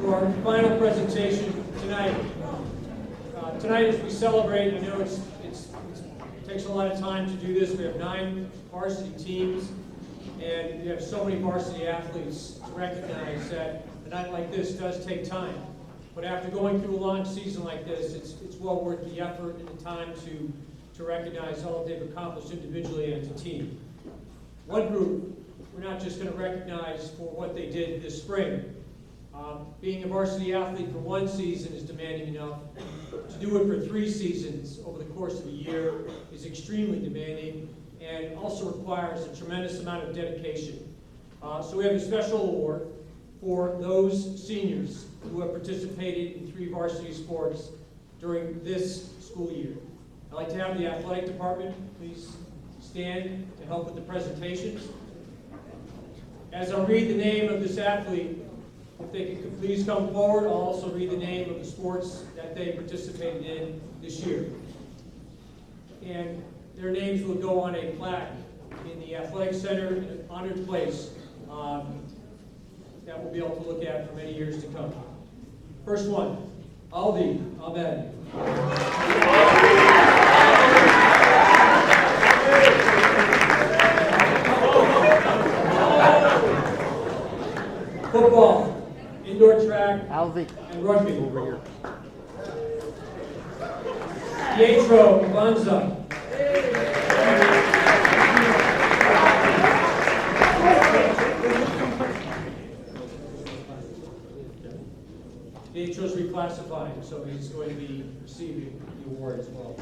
For our final presentation tonight. Tonight, as we celebrate, I know it takes a lot of time to do this. We have 9 varsity teams, and we have so many varsity athletes to recognize that a night like this does take time. But after going through a long season like this, it's well worth the effort and the time to recognize all they've accomplished individually and as a team. One group, we're not just going to recognize for what they did this spring. Being a varsity athlete for 1 season is demanding enough. To do it for 3 seasons over the course of a year is extremely demanding and also requires a tremendous amount of dedication. So we have a special award for those seniors who have participated in 3 varsity sports during this school year. I'd like to have the athletic department please stand to help with the presentations. As I'll read the name of this athlete, if they could please come forward, I'll also read the name of the sports that they participated in this year. And their names will go on a plaque in the athletic center in an honored place that we'll be able to look at for many years to come. First one, Aldi Ahmed. Football, indoor track, and rugby. Over here. Pietro Banza. Pietro's reclassifying, so he's going to be receiving the award as well.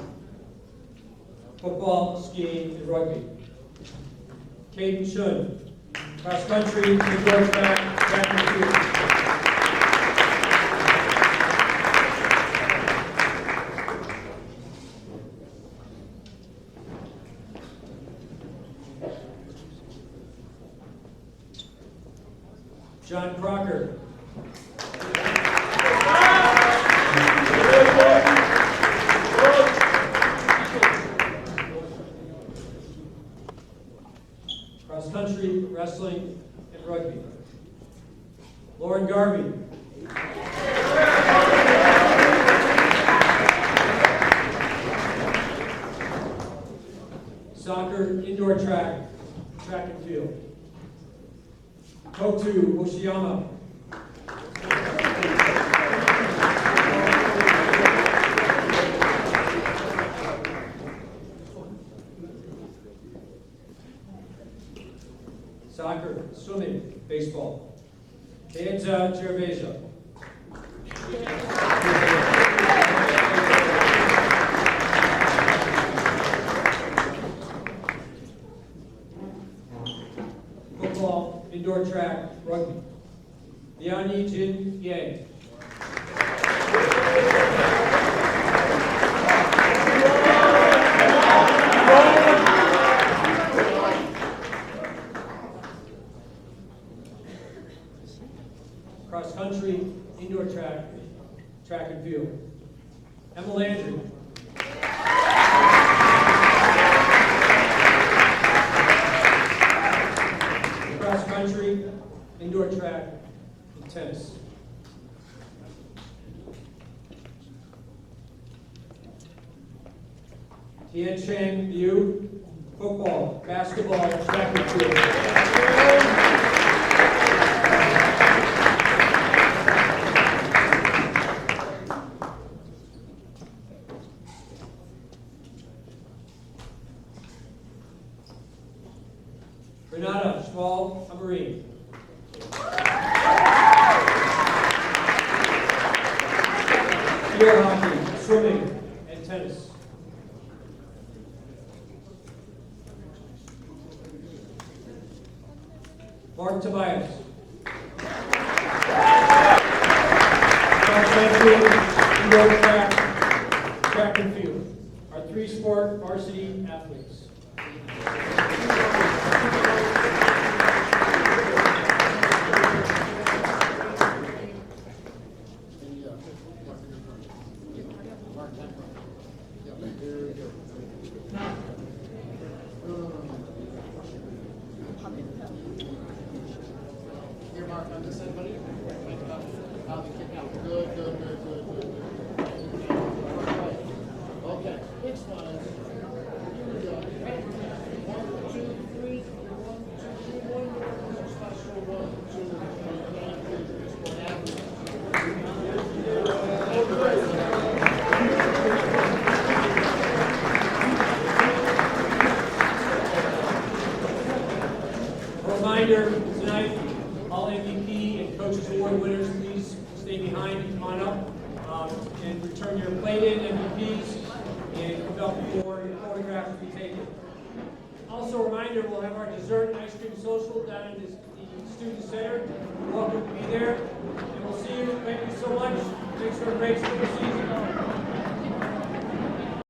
Football, skiing, and rugby. Caden Shun. Cross country, indoor track, track and field. John Crocker. Cross country, wrestling, and rugby. Lauren Garvey. Soccer, indoor track, track and field. Kotu Oshiyama. Soccer, swimming, baseball. Kenza Cerveja. Football, indoor track, rugby. Liani Jin Yang. Cross country, indoor track, track and field. Emma Landry. Cross country, indoor track, and tennis. Tian Chang Liu, football, basketball, track and field. Renata Schwal, a Marine. Field hockey, swimming, and tennis. Mark Tobias. Cross country, indoor track, track and field. Our three-sport varsity athletes. Here, Mark, on this end, buddy. Good, good, good, good, good. Okay, next one. Here we go. 1, 2, 3. 1, 2, 3, 1. Special 1, 2, 3. Thank you. Reminder tonight, all MVP and Coaches Award winners, please stay behind and come on up and return your played-in MVPs and come up for your photographs to be taken. Also a reminder, we'll have our dessert and ice cream social down in the student center.